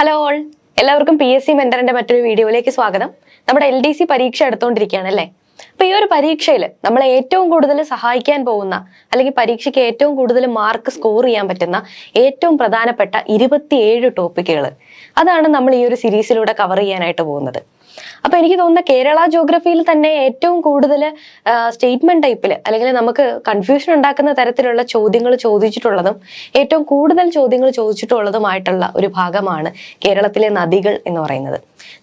Hello all, എല്ലാവർക്കും PSC മെന്ററിന്റെ മറ്റൊരു വീഡിയോയിലേക്ക് സ്വാഗതം. നമ്മുടെ LDC പരീക്ഷ എടുത്തുകൊണ്ടിരിക്കുകയാണ് അല്ലേ? അപ്പൊ ഈ ഒരു പരീക്ഷയിൽ നമ്മളെ ഏറ്റവും കൂടുതൽ സഹായിക്കാൻ പോകുന്ന അല്ലെങ്കിൽ പരീക്ഷയ്ക്ക് ഏറ്റവും കൂടുതൽ മാർക്ക് സ്കോർ ചെയ്യാൻ പറ്റുന്ന ഏറ്റവും പ്രധാനപ്പെട്ട 27 ടോപ്പിക്കുകൾ അതാണ് നമ്മൾ ഈ ഒരു സീരീസിലൂടെ കവർ ചെയ്യാനായിട്ട് പോകുന്നത്. അപ്പൊ എനിക്ക് തോന്നുന്ന കേരള ജോഗ്രഫിയിൽ തന്നെ ഏറ്റവും കൂടുതൽ സ്റ്റേറ്റ്മെന്റ് ടൈപ്പിൽ അല്ലെങ്കിൽ നമുക്ക് കൺഫ്യൂഷൻ ഉണ്ടാക്കുന്ന തരത്തിലുള്ള ചോദ്യങ്ങൾ ചോദിച്ചിട്ടുള്ളതും ഏറ്റവും കൂടുതൽ ചോദ്യങ്ങൾ ചോദിച്ചിട്ടുള്ളതുമായിട്ടുള്ള ഒരു ഭാഗമാണ് കേരളത്തിലെ നദികൾ എന്ന് പറയുന്നത്.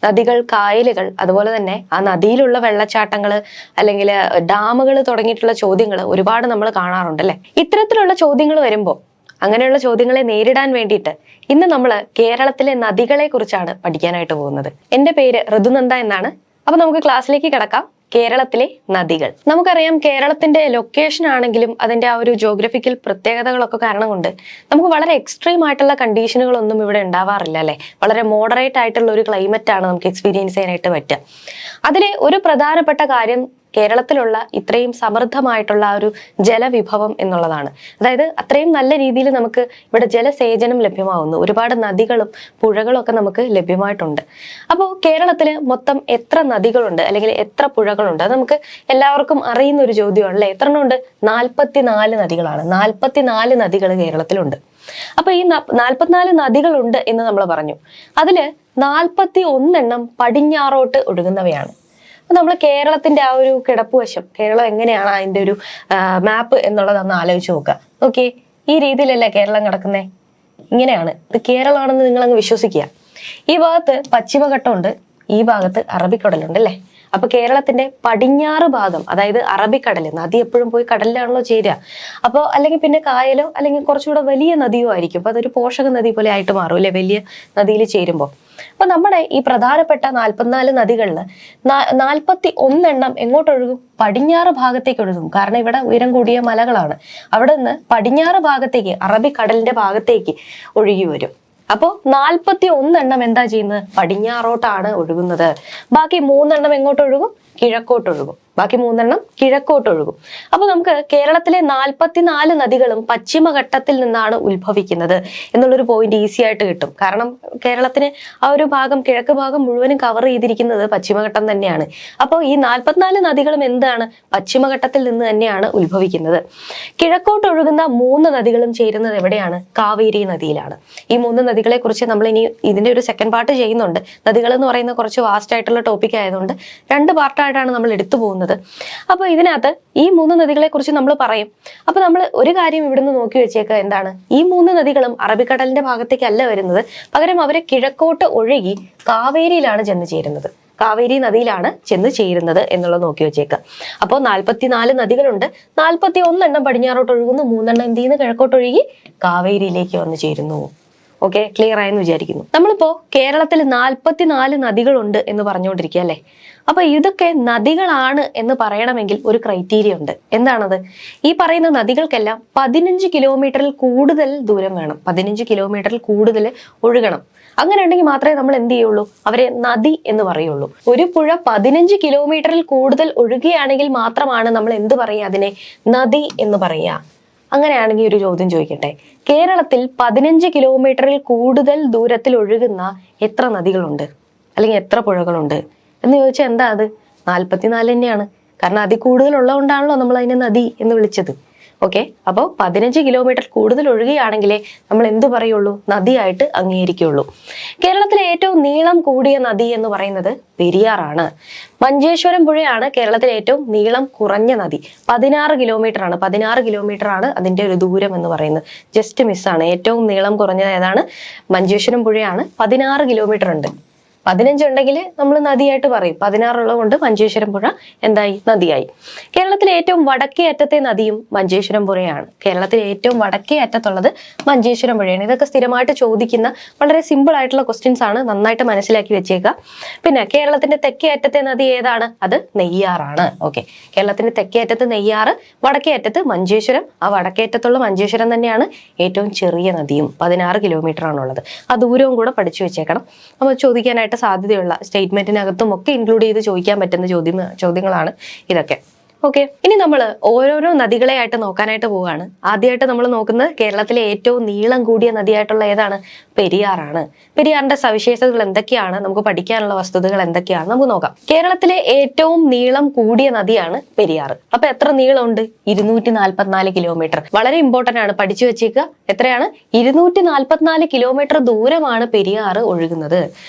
നദികൾ, കായലുകൾ, അതുപോലെ തന്നെ ആ നദിയിലുള്ള വെള്ളച്ചാട്ടങ്ങൾ അല്ലെങ്കിൽ ഡാമുകൾ തുടങ്ങിയിട്ടുള്ള ചോദ്യങ്ങൾ ഒരുപാട് നമ്മൾ കാണാറുണ്ട് അല്ലെ? ഇത്തരത്തിലുള്ള ചോദ്യങ്ങൾ വരുമ്പോൾ അങ്ങനെയുള്ള ചോദ്യങ്ങളെ നേരിടാൻ വേണ്ടിയിട്ട് ഇന്ന് നമ്മൾ കേരളത്തിലെ നദികളെ കുറിച്ചാണ് പഠിക്കാനായിട്ട് പോകുന്നത്. എൻ്റെ പേര് ഋതുനന്ദ എന്നാണ്. അപ്പൊ നമുക്ക് ക്ലാസ്സിലേക്ക് കിടക്കാം. കേരളത്തിലെ നദികൾ. നമുക്കറിയാം, കേരളത്തിന്റെ ലൊക്കേഷൻ ആണെങ്കിലും അതിന്റെ ആ ഒരു ജോഗ്രഫിക്കൽ പ്രത്യേകതകളൊക്കെ കാരണം കൊണ്ട് നമുക്ക് വളരെ എക്സ്ട്രീം ആയിട്ടുള്ള കണ്ടീഷനുകളൊന്നും ഇവിടെ ഉണ്ടാവാറില്ല അല്ലെ? വളരെ മോഡറേറ്റ് ആയിട്ടുള്ള ഒരു ക്ലൈമറ്റ് ആണ് നമുക്ക് എക്സ്പീരിയൻസ് ചെയ്യാനായിട്ട് പറ്റുക. അതിലെ ഒരു പ്രധാനപ്പെട്ട കാര്യം കേരളത്തിലുള്ള ഇത്രയും സമൃദ്ധമായിട്ടുള്ള ആ ഒരു ജലവിഭവം എന്നുള്ളതാണ്. അതായത് അത്രയും നല്ല രീതിയിൽ നമുക്ക് ഇവിടെ ജലസേചനം ലഭ്യമാവുന്നു. ഒരുപാട് നദികളും പുഴകളും ഒക്കെ നമുക്ക് ലഭ്യമായിട്ടുണ്ട്. അപ്പോൾ കേരളത്തിൽ മൊത്തം എത്ര നദികളുണ്ട് അല്ലെങ്കിൽ എത്ര പുഴകളുണ്ട്? അത് നമുക്ക് എല്ലാവർക്കും അറിയുന്ന ഒരു ചോദ്യമാണല്ലേ. എത്ര എണ്ണം ഉണ്ട്? 44 നദികളാണ്. 44 നദികൾ കേരളത്തിലുണ്ട്. അപ്പൊ ഈ 44 നദികളുണ്ട് എന്ന് നമ്മൾ പറഞ്ഞു. അതില് 41 പടിഞ്ഞാറോട്ട് ഒഴുകുന്നവയാണ്. നമ്മൾ കേരളത്തിന്റെ ആ ഒരു കിടപ്പുവശം, കേരളം എങ്ങനെയാണ് അതിന്റെ ഒരു മാപ്പ് എന്നുള്ളതൊന്ന് ആലോചിച്ച് നോക്കുക. ഓക്കെ, ഈ രീതിയിലല്ലേ കേരളം കിടക്കുന്നേ? ഇങ്ങനെയാണ്. ഇത് കേരളമാണെന്ന് നിങ്ങൾ അങ്ങ് വിശ്വസിക്കുക. ഈ ഭാഗത്ത് പശ്ചിമഘട്ടമുണ്ട്, ഈ ഭാഗത്ത് അറബിക്കടലുണ്ട് അല്ലേ? അപ്പൊ കേരളത്തിന്റെ പടിഞ്ഞാറ് ഭാഗം, അതായത് അറബിക്കടൽ, നദി എപ്പോഴും പോയി കടലിലാണല്ലോ ചേരുക. അപ്പോൾ അല്ലെങ്കിൽ പിന്നെ കായലോ അല്ലെങ്കിൽ കുറച്ചുകൂടെ വലിയ നദിയോ ആയിരിക്കും. അപ്പൊ അതൊരു പോഷക നദി പോലെ ആയിട്ട് മാറും അല്ലെ വലിയ നദിയിൽ ചേരുമ്പോൾ. അപ്പൊ നമ്മുടെ ഈ പ്രധാനപ്പെട്ട 44 നദികളിൽ 41 എങ്ങോട്ടൊഴുകും? പടിഞ്ഞാറ് ഭാഗത്തേക്ക് ഒഴുകും. കാരണം ഇവിടെ ഉയരം കൂടിയ മലകളാണ്. അവിടെ നിന്ന് പടിഞ്ഞാറ് ഭാഗത്തേക്ക്, അറബിക്കടലിന്റെ ഭാഗത്തേക്ക് ഒഴുകി വരും. അപ്പോ 41 എന്താ ചെയ്യുന്നത്? പടിഞ്ഞാറോട്ടാണ് ഒഴുകുന്നത്. ബാക്കി 3 എങ്ങോട്ടൊഴുകും? കിഴക്കോട്ടൊഴുകും. ബാക്കി 3 കിഴക്കോട്ടൊഴുകും. അപ്പൊ നമുക്ക് കേരളത്തിലെ 44 നദികളും പശ്ചിമഘട്ടത്തിൽ നിന്നാണ് ഉത്ഭവിക്കുന്നത് എന്നുള്ളൊരു പോയിന്റ് ഈസി ആയിട്ട് കിട്ടും. കാരണം കേരളത്തിന് ആ ഒരു ഭാഗം, കിഴക്ക് ഭാഗം മുഴുവനും കവർ ചെയ്തിരിക്കുന്നത് പശ്ചിമഘട്ടം തന്നെയാണ്. അപ്പോൾ ഈ 44 നദികളും എന്താണ്? പശ്ചിമഘട്ടത്തിൽ നിന്ന് തന്നെയാണ് ഉത്ഭവിക്കുന്നത്. കിഴക്കോട്ടൊഴുകുന്ന 3 നദികളും ചേരുന്നത് എവിടെയാണ്? കാവേരി നദിയിലാണ്. ഈ 3 നദികളെ കുറിച്ച് നമ്മൾ ഇനി ഇതിന്റെ ഒരു സെക്കൻഡ് പാർട്ട് ചെയ്യുന്നുണ്ട്. നദികൾ എന്ന് പറയുന്ന കുറച്ച് വാസ്റ്റ് ആയിട്ടുള്ള ടോപ്പിക് ആയതുകൊണ്ട് 2 പാർട്ടായിട്ടാണ് നമ്മൾ എടുത്തു പോകുന്നത്. അപ്പൊ ഇതിനകത്ത് ഈ 3 നദികളെ കുറിച്ച് നമ്മൾ പറയും. അപ്പൊ നമ്മൾ ഒരു കാര്യം ഇവിടുന്ന് നോക്കി വെച്ചേക്കുക. എന്താണ്? ഈ 3 നദികളും അറബിക്കടലിന്റെ ഭാഗത്തേക്കല്ല വരുന്നത്. പകരം അവരെ കിഴക്കോട്ട് ഒഴുകി കാവേരിയിലാണ് ചെന്ന് ചേരുന്നത്. കാവേരി നദിയിലാണ് ചെന്ന് ചേരുന്നത് എന്നുള്ളത് നോക്കി വെച്ചേക്കുക. അപ്പോൾ 44 നദികളുണ്ട്. 41 പടിഞ്ഞാറോട്ട് ഒഴുകുന്നു, 3 എന്ത് ചെയ്യുന്നു? കിഴക്കോട്ടൊഴുകി കാവേരിയിലേക്ക് വന്ന് ചേരുന്നു. ഓക്കെ, ക്ലിയർ ആയെന്ന് വിചാരിക്കുന്നു. നമ്മളിപ്പോ കേരളത്തിൽ 44 നദികളുണ്ട് എന്ന് പറഞ്ഞുകൊണ്ടിരിക്കുക അല്ലെ? അപ്പൊ ഇതൊക്കെ നദികളാണ് എന്ന് പറയണമെങ്കിൽ ഒരു ക്രൈറ്റീരിയ ഉണ്ട്. എന്താണത്? ഈ പറയുന്ന നദികൾക്കെല്ലാം 15 കിലോമീറ്ററിൽ കൂടുതൽ ദൂരം വേണം. 15 കിലോമീറ്ററിൽ കൂടുതൽ ഒഴുകണം. അങ്ങനെ ഉണ്ടെങ്കിൽ മാത്രമേ നമ്മൾ എന്ത് ചെയ്യുള്ളൂ? അവരെ നദി എന്ന് പറയുള്ളൂ. ഒരു പുഴ 15 കിലോമീറ്ററിൽ കൂടുതൽ ഒഴുകുകയാണെങ്കിൽ മാത്രമാണ് നമ്മൾ എന്ത് പറയുക? അതിനെ നദി എന്ന് പറയുക. അങ്ങനെയാണെങ്കിൽ ഒരു ചോദ്യം ചോദിക്കട്ടെ. കേരളത്തിൽ 15 കിലോമീറ്ററിൽ കൂടുതൽ ദൂരത്തിൽ ഒഴുകുന്ന എത്ര നദികളുണ്ട് അല്ലെങ്കിൽ എത്ര പുഴകളുണ്ട് എന്ന് ചോദിച്ചാൽ എന്താ അത്? 44 തന്നെയാണ്. കാരണം അതിൽ കൂടുതൽ ഉള്ളതുകൊണ്ടാണല്ലോ നമ്മൾ അതിനെ നദി എന്ന് വിളിച്ചത്. ഓക്കെ, അപ്പോൾ 15 കിലോമീറ്റർ കൂടുതൽ ഒഴുകുകയാണെങ്കിലേ നമ്മൾ എന്ത് പറയുള്ളൂ? നദിയായിട്ട് അംഗീകരിക്കുള്ളൂ. കേരളത്തിലെ ഏറ്റവും നീളം കൂടിയ നദി എന്ന് പറയുന്നത് പെരിയാറാണ്. മഞ്ചേശ്വരം പുഴയാണ് കേരളത്തിലെ ഏറ്റവും നീളം കുറഞ്ഞ നദി. 16 കിലോമീറ്റർ ആണ്. 16 കിലോമീറ്റർ ആണ് അതിന്റെ ഒരു ദൂരം എന്ന് പറയുന്നത്. ജസ്റ്റ് മിസ്സാണ്. ഏറ്റവും നീളം കുറഞ്ഞത് ഏതാണ്? മഞ്ചേശ്വരം പുഴയാണ്. 16 കിലോമീറ്റർ ഉണ്ട്. 15 ഉണ്ടെങ്കിൽ നമ്മൾ നദിയായിട്ട് പറയും. 16 ഉള്ളത് കൊണ്ട് മഞ്ചേശ്വരം പുഴ എന്തായി? നദിയായി. കേരളത്തിലെ ഏറ്റവും വടക്കേ അറ്റത്തെ നദിയും മഞ്ചേശ്വരം പുഴയാണ്. കേരളത്തിലെ ഏറ്റവും വടക്കേ അറ്റത്തുള്ളത് മഞ്ചേശ്വരം പുഴയാണ്. ഇതൊക്കെ സ്ഥിരമായിട്ട് ചോദിക്കുന്ന വളരെ സിമ്പിൾ ആയിട്ടുള്ള ക്വസ്റ്റ്യൻസ് ആണ്. നന്നായിട്ട് മനസ്സിലാക്കി വെച്ചേക്കുക. പിന്നെ കേരളത്തിന്റെ തെക്കേ അറ്റത്തെ നദി ഏതാണ്? അത് നെയ്യാറാണ്. ഓക്കെ, കേരളത്തിന്റെ തെക്കേ അറ്റത്ത് നെയ്യാറ്, വടക്കേ അറ്റത്ത് മഞ്ചേശ്വരം. ആ വടക്കേ അറ്റത്തുള്ള മഞ്ചേശ്വരം തന്നെയാണ് ഏറ്റവും ചെറിയ നദിയും. 16 കിലോമീറ്റർ ആണുള്ളത്. ആ ദൂരവും കൂടെ പഠിച്ചു വെച്ചേക്കണം. അപ്പോൾ ചോദിക്കാനായിട്ട് സാധ്യതയുള്ള സ്റ്റേറ്റ്മെന്റിനകത്തും ഒക്കെ ഇൻക്ലൂഡ് ചെയ്ത് ചോദിക്കാൻ പറ്റുന്ന ചോദ്യങ്ങളാണ് ഇതൊക്കെ. ഓക്കെ, ഇനി നമ്മൾ ഓരോരോ നദികളെ ആയിട്ട് നോക്കാനായിട്ട് പോവുകയാണ്. ആദ്യമായിട്ട് നമ്മൾ നോക്കുന്നത് കേരളത്തിലെ ഏറ്റവും നീളം കൂടിയ നദിയായിട്ടുള്ള ഏതാണ്? പെരിയാറാണ്. പെരിയാറിന്റെ സവിശേഷതകൾ എന്തൊക്കെയാണ്, നമുക്ക് പഠിക്കാനുള്ള വസ്തുതകൾ എന്തൊക്കെയാണ് നമുക്ക് നോക്കാം. കേരളത്തിലെ ഏറ്റവും നീളം കൂടിയ നദിയാണ് പെരിയാർ. അപ്പൊ എത്ര നീളമുണ്ട്? 244 കിലോമീറ്റർ. വളരെ ഇമ്പോർട്ടന്റ് ആണ്, പഠിച്ചു വെച്ചേക്കുക. എത്രയാണ്? 244 കിലോമീറ്റർ ദൂരമാണ് പെരിയാർ ഒഴുകുന്നത്.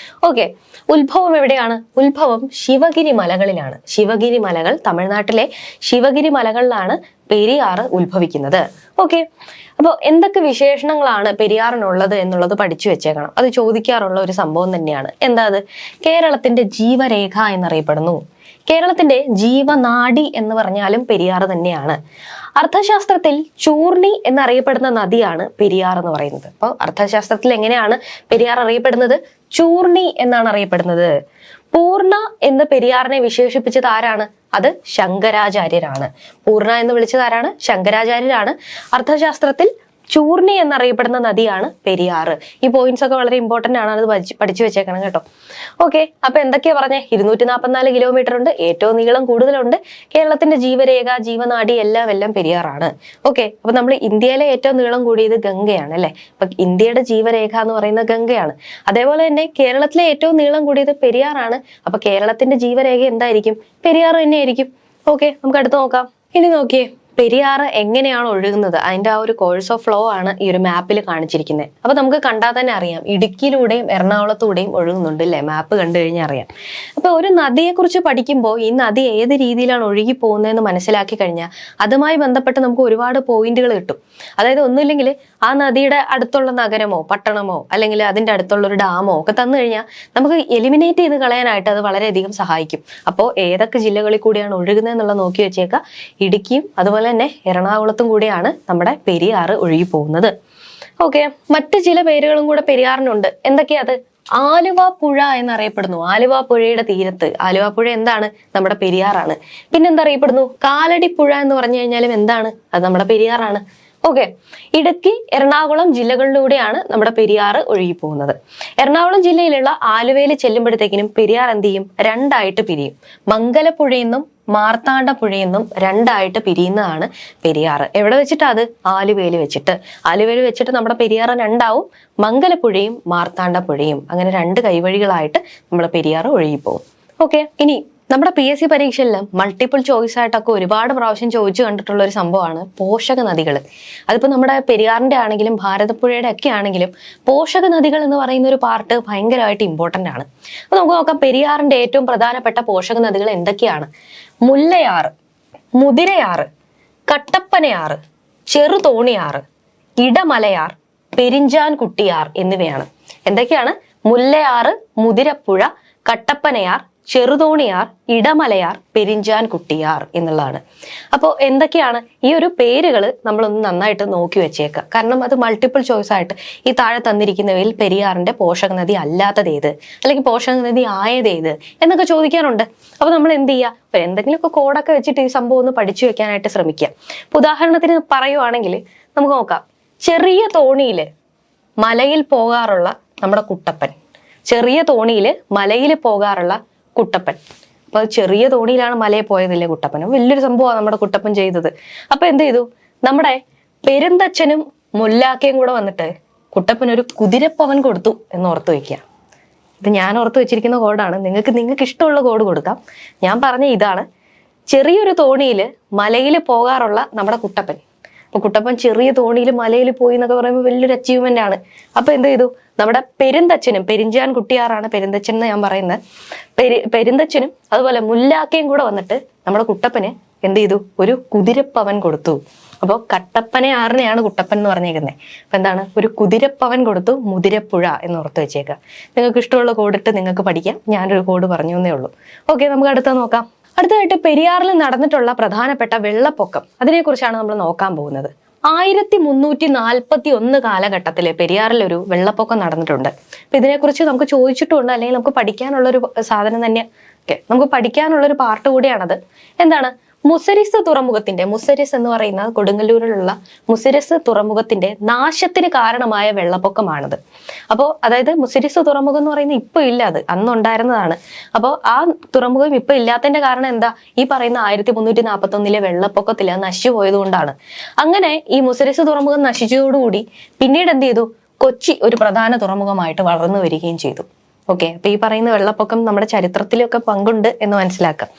ഓക്കെ, ഉത്ഭവം എവിടെയാണ്? ഉത്ഭവം ശിവഗിരി മലകളിലാണ്. ശിവഗിരി മലകൾ, തമിഴ്നാട്ടിലെ ശിവഗിരി മലകളിലാണ് പെരിയാർ ഉത്ഭവിക്കുന്നത്. ഓക്കെ, അപ്പോൾ എന്തൊക്കെ വിശേഷണങ്ങളാണ് പെരിയാറിനുള്ളത് എന്നുള്ളത് പഠിച്ചു വെച്ചേക്കണം. അത് ചോദിക്കാറുള്ള ഒരു സംഭവം തന്നെയാണ്. എന്താ അത്? കേരളത്തിന്റെ ജീവരേഖ എന്നറിയപ്പെടുന്നു. കേരളത്തിന്റെ ജീവനാഡി എന്ന് പറഞ്ഞാലും പെരിയാർ തന്നെയാണ്. അർത്ഥശാസ്ത്രത്തിൽ ചൂർണി എന്നറിയപ്പെടുന്ന നദിയാണ് പെരിയാർ എന്ന് പറയുന്നത്. അപ്പോൾ അർത്ഥശാസ്ത്രത്തിൽ എങ്ങനെയാണ് പെരിയാർ അറിയപ്പെടുന്നത്? ചൂർണി എന്നാണ് അറിയപ്പെടുന്നത്. പൂർണ്ണ എന്ന് പെരിയാറിനെ വിശേഷിപ്പിച്ചത് ആരാണ്? അത് ശങ്കരാചാര്യരാണ്. പൂർണ്ണ എന്ന് വിളിച്ചത് ആരാണ്? ശങ്കരാചാര്യരാണ്. അർത്ഥശാസ്ത്രത്തിൽ ചൂർണി എന്നറിയപ്പെടുന്ന നദിയാണ് പെരിയാർ. ഈ പോയിന്റ്സ് ഒക്കെ വളരെ ഇമ്പോർട്ടന്റ് ആണ്, അത് പഠിച്ചു വെച്ചേക്കണം കേട്ടോ. ഓക്കെ, അപ്പൊ എന്തൊക്കെയാ പറഞ്ഞേ? 244 കിലോമീറ്റർ ഉണ്ട്, ഏറ്റവും നീളം കൂടുതലുണ്ട്, കേരളത്തിന്റെ ജീവരേഖ, ജീവനാഡി എല്ലാം പെരിയാറാണ്. ഓക്കെ, അപ്പൊ നമ്മൾ ഇന്ത്യയിലെ ഏറ്റവും നീളം കൂടിയത് ഗംഗയാണ് അല്ലെ. അപ്പൊ ഇന്ത്യയുടെ ജീവരേഖ എന്ന് പറയുന്നത് ഗംഗയാണ്. അതേപോലെ തന്നെ കേരളത്തിലെ ഏറ്റവും നീളം കൂടിയത് പെരിയാറാണ്. അപ്പൊ കേരളത്തിന്റെ ജീവരേഖ എന്തായിരിക്കും? പെരിയാർ തന്നെയായിരിക്കും. ഓക്കെ, നമുക്ക് അടുത്ത് നോക്കാം. ഇനി നോക്കിയേ, പെരിയാർ എങ്ങനെയാണ് ഒഴുകുന്നത്, അതിന്റെ ആ ഒരു കോഴ്സ് ഓഫ് ഫ്ലോ ആണ് ഈ ഒരു മാപ്പിൽ കാണിച്ചിരിക്കുന്നത്. അപ്പൊ നമുക്ക് കണ്ടാൽ തന്നെ അറിയാം, ഇടുക്കിയിലൂടെയും എറണാകുളത്തൂടെയും ഒഴുകുന്നുണ്ട് അല്ലെ. മാപ്പ് കണ്ടു കഴിഞ്ഞാൽ അറിയാം. അപ്പൊ ഒരു നദിയെ കുറിച്ച് പഠിക്കുമ്പോൾ ഈ നദി ഏത് രീതിയിലാണ് ഒഴുകി പോകുന്നതെന്ന് മനസ്സിലാക്കി കഴിഞ്ഞാൽ അതുമായി ബന്ധപ്പെട്ട് നമുക്ക് ഒരുപാട് പോയിന്റുകൾ കിട്ടും. അതായത് ഒന്നുമില്ലെങ്കിൽ ആ നദിയുടെ അടുത്തുള്ള നഗരമോ പട്ടണമോ അല്ലെങ്കിൽ അതിന്റെ അടുത്തുള്ള ഒരു ഡാമോ ഒക്കെ തന്നു കഴിഞ്ഞാൽ നമുക്ക് എലിമിനേറ്റ് ചെയ്ത് കളയാനായിട്ട് അത് വളരെയധികം സഹായിക്കും. അപ്പോൾ ഏതൊക്കെ ജില്ലകളിൽ കൂടിയാണ് ഒഴുകുന്നത് എന്നുള്ളത് നോക്കി വെച്ചേക്കാം. ഇടുക്കിയും അതുപോലെ തന്നെ എറണാകുളത്തും കൂടിയാണ് നമ്മുടെ പെരിയാർ ഒഴുകി പോകുന്നത്. ഓക്കെ, മറ്റു ചില പേരുകളും കൂടെ പെരിയാറിനുണ്ട്. എന്തൊക്കെയാ അത്? ആലുവ പുഴ എന്നറിയപ്പെടുന്നു. ആലുവ പുഴയുടെ തീരത്ത്, ആലുവ പുഴ എന്താണ്? നമ്മുടെ പെരിയാറാണ്. പിന്നെന്താ അറിയപ്പെടുന്നു? കാലടിപ്പുഴ എന്ന് പറഞ്ഞു കഴിഞ്ഞാലും എന്താണ്? അത് നമ്മുടെ പെരിയാറാണ്. ഓക്കെ, ഇടുക്കി എറണാകുളം ജില്ലകളിലൂടെയാണ് നമ്മുടെ പെരിയാർ ഒഴുകി പോകുന്നത്. എറണാകുളം ജില്ലയിലുള്ള ആലുവയിൽ ചെല്ലുമ്പോഴത്തേക്കിനും പെരിയാർ എന്ത് ചെയ്യും? രണ്ടായിട്ട് പിരിയും. മംഗലപ്പുഴയെന്നും മാർത്താണ്ഡപ്പുഴയെന്നും രണ്ടായിട്ട് പിരിയുന്നതാണ് പെരിയാർ. എവിടെ വെച്ചിട്ടാ അത്? ആലുവയിൽ വെച്ചിട്ട്. ആലുവയിൽ വെച്ചിട്ട് നമ്മുടെ പെരിയാർ രണ്ടാവും, മംഗലപ്പുഴയും മാർത്താണ്ഡപ്പുഴയും. അങ്ങനെ രണ്ട് കൈവഴികളായിട്ട് നമ്മുടെ പെരിയാർ ഒഴുകിപ്പോകും. ഓക്കെ, ഇനി നമ്മുടെ PSC പരീക്ഷയിൽ മൾട്ടിപ്പിൾ ചോയ്സ് ആയിട്ടൊക്കെ ഒരുപാട് പ്രാവശ്യം ചോദിച്ചു കണ്ടിട്ടുള്ള ഒരു സംഭവമാണ് പോഷക നദികൾ. അതിപ്പോ നമ്മുടെ പെരിയാറിന്റെ ആണെങ്കിലും ഭാരതപ്പുഴയുടെ ഒക്കെ ആണെങ്കിലും പോഷക നദികൾ എന്ന് പറയുന്ന ഒരു പാർട്ട് ഭയങ്കരമായിട്ട് ഇമ്പോർട്ടന്റ് ആണ്. അപ്പൊ നമുക്ക് നോക്കാം, പെരിയാറിന്റെ ഏറ്റവും പ്രധാനപ്പെട്ട പോഷക നദികൾ എന്തൊക്കെയാണ്? മുല്ലയാറ്, മുതിരയാറ്, കട്ടപ്പനയാറ്, ചെറുതോണിയാറ്, ഇടമലയാർ, പെരിഞ്ചാൻകുട്ടിയാർ എന്നിവയാണ്. എന്തൊക്കെയാണ്? മുല്ലയാറ്, മുതിരപ്പുഴ, കട്ടപ്പനയാർ, ചെറുതോണിയാർ, ഇടമലയാർ, പെരിഞ്ചാൻകുട്ടിയാർ എന്നുള്ളതാണ്. അപ്പോൾ എന്തൊക്കെയാണ് ഈ ഒരു പേരുകൾ നമ്മളൊന്ന് നന്നായിട്ട് നോക്കി വെച്ചേക്കുക. കാരണം അത് മൾട്ടിപ്പിൾ ചോയ്സ് ആയിട്ട് ഈ താഴെ തന്നിരിക്കുന്നവയിൽ പെരിയാറിന്റെ പോഷക നദി അല്ലാത്തത് ഏത്, അല്ലെങ്കിൽ പോഷക നദി ആയത് ഏത് എന്നൊക്കെ ചോദിക്കാറുണ്ട്. അപ്പൊ നമ്മൾ എന്ത് ചെയ്യുക? എന്തെങ്കിലുമൊക്കെ കോഡൊക്കെ വെച്ചിട്ട് ഈ സംഭവം ഒന്ന് പഠിച്ചു വെക്കാനായിട്ട് ശ്രമിക്കുക. ഉദാഹരണത്തിന് പറയുവാണെങ്കിൽ നമുക്ക് നോക്കാം, ചെറിയ തോണിയില് മലയിൽ പോകാറുള്ള നമ്മുടെ കുട്ടപ്പൻ. ചെറിയ തോണിയില് മലയിൽ പോകാറുള്ള കുട്ടപ്പൻ. അപ്പൊ ചെറിയ തോണിയിലാണ് മലയിൽ പോയതില്ലേ കുട്ടപ്പൻ. വലിയൊരു സംഭവമാണ് നമ്മുടെ കുട്ടപ്പൻ ചെയ്തത്. അപ്പൊ എന്ത് ചെയ്തു? നമ്മുടെ പെരുന്തച്ഛനും മുല്ലാക്കയും കൂടെ വന്നിട്ട് കുട്ടപ്പൻ ഒരു കുതിരപ്പവൻ കൊടുത്തു എന്ന് ഓർത്ത് വെക്കുക. ഇത് ഞാൻ ഓർത്ത് വെച്ചിരിക്കുന്ന കോഡാണ്. നിങ്ങൾക്ക് ഇഷ്ടമുള്ള കോഡ് കൊടുക്കാം. ഞാൻ പറഞ്ഞ ഇതാണ്, ചെറിയൊരു തോണിയിൽ മലയിൽ പോകാറുള്ള നമ്മുടെ കുട്ടപ്പൻ. അപ്പൊ കുട്ടപ്പൻ ചെറിയ തോണിയിൽ മലയിൽ പോയി എന്നൊക്കെ പറയുമ്പോൾ വലിയൊരു അച്ചീവ്മെന്റ് ആണ്. അപ്പൊ എന്ത് ചെയ്തു? നമ്മുടെ പെരുന്തച്ഛനും, പെരിഞ്ചാൻകുട്ടിയാറാണ് പെരുന്തച്ഛൻ എന്ന് ഞാൻ പറയുന്നത്, പെരുന്തച്ഛനും അതുപോലെ മുല്ലാക്കയും കൂടെ വന്നിട്ട് നമ്മുടെ കുട്ടപ്പന് എന്ത് ചെയ്തു? ഒരു കുതിരപ്പവൻ കൊടുത്തു. അപ്പോൾ കട്ടപ്പനയാറിനെയാണ് കുട്ടപ്പൻ എന്ന് പറഞ്ഞേക്കുന്നത്. അപ്പൊ എന്താണ്? ഒരു കുതിരപ്പവൻ കൊടുത്തു, മുതിരപ്പുഴ എന്ന് ഓർത്ത് വെച്ചേക്കുക. നിങ്ങൾക്ക് ഇഷ്ടമുള്ള കോഡിട്ട് നിങ്ങൾക്ക് പഠിക്കാം. ഞാനൊരു കോഡ് പറഞ്ഞു എന്നേ ഉള്ളൂ. ഓക്കെ, നമുക്ക് അടുത്ത നോക്കാം. അടുത്തതായിട്ട് പെരിയാറിൽ നടന്നിട്ടുള്ള പ്രധാനപ്പെട്ട വെള്ളപ്പൊക്കം, അതിനെക്കുറിച്ചാണ് നമ്മൾ നോക്കാൻ പോകുന്നത്. 1341 കാലഘട്ടത്തില് പെരിയാറിൽ ഒരു വെള്ളപ്പൊക്കം നടന്നിട്ടുണ്ട്. അപ്പൊ ഇതിനെക്കുറിച്ച് നമുക്ക് ചോദിച്ചിട്ടുണ്ട്, അല്ലെങ്കിൽ നമുക്ക് പഠിക്കാനുള്ളൊരു സാധനം തന്നെ. നമുക്ക് പഠിക്കാനുള്ളൊരു പാർട്ട് കൂടിയാണത്. എന്താണ്? മുസിരിസ് തുറമുഖത്തിന്റെ, മുസിരിസ് എന്ന് പറയുന്ന കൊടുങ്ങല്ലൂരിലുള്ള മുസിരിസ് തുറമുഖത്തിന്റെ നാശത്തിന് കാരണമായ വെള്ളപ്പൊക്കമാണത്. അപ്പോൾ അതായത് മുസിരിസ് തുറമുഖം എന്ന് പറയുന്നത് ഇപ്പൊ ഇല്ല, അത് അന്നുണ്ടായിരുന്നതാണ്. അപ്പോൾ ആ തുറമുഖം ഇപ്പൊ ഇല്ലാത്തതിന്റെ കാരണം എന്താ? ഈ പറയുന്ന 1341 വെള്ളപ്പൊക്കത്തിൽ നശിച്ചു പോയത് കൊണ്ടാണ്. അങ്ങനെ ഈ മുസിരിസ് തുറമുഖം നശിച്ചതോടുകൂടി പിന്നീട് എന്ത് ചെയ്തു? കൊച്ചി ഒരു പ്രധാന തുറമുഖമായിട്ട് വളർന്നു വരികയും ചെയ്തു. ഓക്കെ, അപ്പൊ ഈ പറയുന്ന വെള്ളപ്പൊക്കം നമ്മുടെ ചരിത്രത്തിലൊക്കെ പങ്കുണ്ട് എന്ന് മനസ്സിലാക്കാം.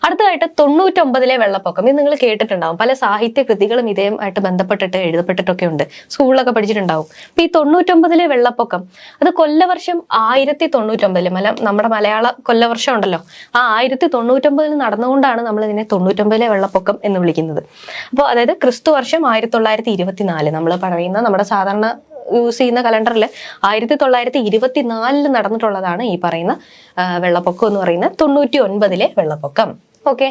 അടുത്തതായിട്ട് 99 വെള്ളപ്പൊക്കം. ഇത് നിങ്ങൾ കേട്ടിട്ടുണ്ടാവും, പല സാഹിത്യ കൃതികളും ഇതേമായിട്ട് ബന്ധപ്പെട്ടിട്ട് എഴുതപ്പെട്ടിട്ടൊക്കെ ഉണ്ട്, സ്കൂളിലൊക്കെ പഠിച്ചിട്ടുണ്ടാവും. അപ്പൊ ഈ 99 വെള്ളപ്പൊക്കം അത് കൊല്ലവർഷം 1099, നമ്മുടെ മലയാള കൊല്ലവർഷം ഉണ്ടല്ലോ, ആ 1099 നടന്നുകൊണ്ടാണ് നമ്മൾ ഇതിനെ 99 വെള്ളപ്പൊക്കം എന്ന് വിളിക്കുന്നത്. അപ്പോൾ അതായത് ക്രിസ്തു വർഷം 1924, നമ്മൾ പറയുന്ന നമ്മുടെ സാധാരണ യൂസ് ചെയ്യുന്ന കലണ്ടറിൽ 1924 നടന്നിട്ടുള്ളതാണ് ഈ പറയുന്ന വെള്ളപ്പൊക്കം എന്ന് പറയുന്ന 99 വെള്ളപ്പൊക്കം. ഓക്കെ,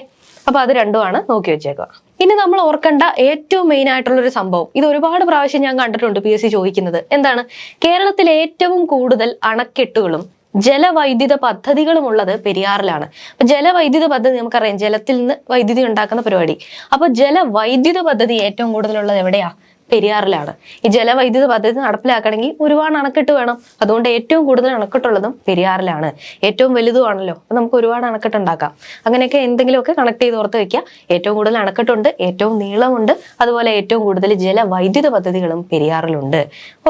അപ്പൊ അത് രണ്ടുമാണ് നോക്കി വെച്ചേക്കുക. ഇനി നമ്മൾ ഓർക്കേണ്ട ഏറ്റവും മെയിൻ ആയിട്ടുള്ള ഒരു സംഭവം, ഇത് ഒരുപാട് പ്രാവശ്യം ഞാൻ കണ്ടിട്ടുണ്ട് PSC ചോദിക്കുന്നത്, എന്താണ്? കേരളത്തിൽ ഏറ്റവും കൂടുതൽ അണക്കെട്ടുകളും ജലവൈദ്യുത പദ്ധതികളും ഉള്ളത് പെരിയാറിലാണ്. അപ്പൊ ജലവൈദ്യുത പദ്ധതി നമുക്കറിയാം, ജലത്തിൽ നിന്ന് വൈദ്യുതി ഉണ്ടാക്കുന്ന പരിപാടി. അപ്പൊ ജലവൈദ്യുത പദ്ധതി ഏറ്റവും കൂടുതലുള്ളത് എവിടെയാ? പെരിയാറിലാണ്. ഈ ജലവൈദ്യുത പദ്ധതി നടപ്പിലാക്കണമെങ്കിൽ ഒരുപാട് അണക്കെട്ട് വേണം. അതുകൊണ്ട് ഏറ്റവും കൂടുതൽ അണക്കെട്ടുള്ളതും പെരിയാറിലാണ്. ഏറ്റവും വലുതുമാണല്ലോ, അപ്പൊ നമുക്ക് ഒരുപാട് അണക്കെട്ട് ഉണ്ടാക്കാം. അങ്ങനെയൊക്കെ എന്തെങ്കിലുമൊക്കെ കണക്ട് ചെയ്ത് ഓർത്ത് വെക്കുക. ഏറ്റവും കൂടുതൽ അണക്കെട്ടുണ്ട്, ഏറ്റവും നീളമുണ്ട്, അതുപോലെ ഏറ്റവും കൂടുതൽ ജലവൈദ്യുത പദ്ധതികളും പെരിയാറിലുണ്ട്.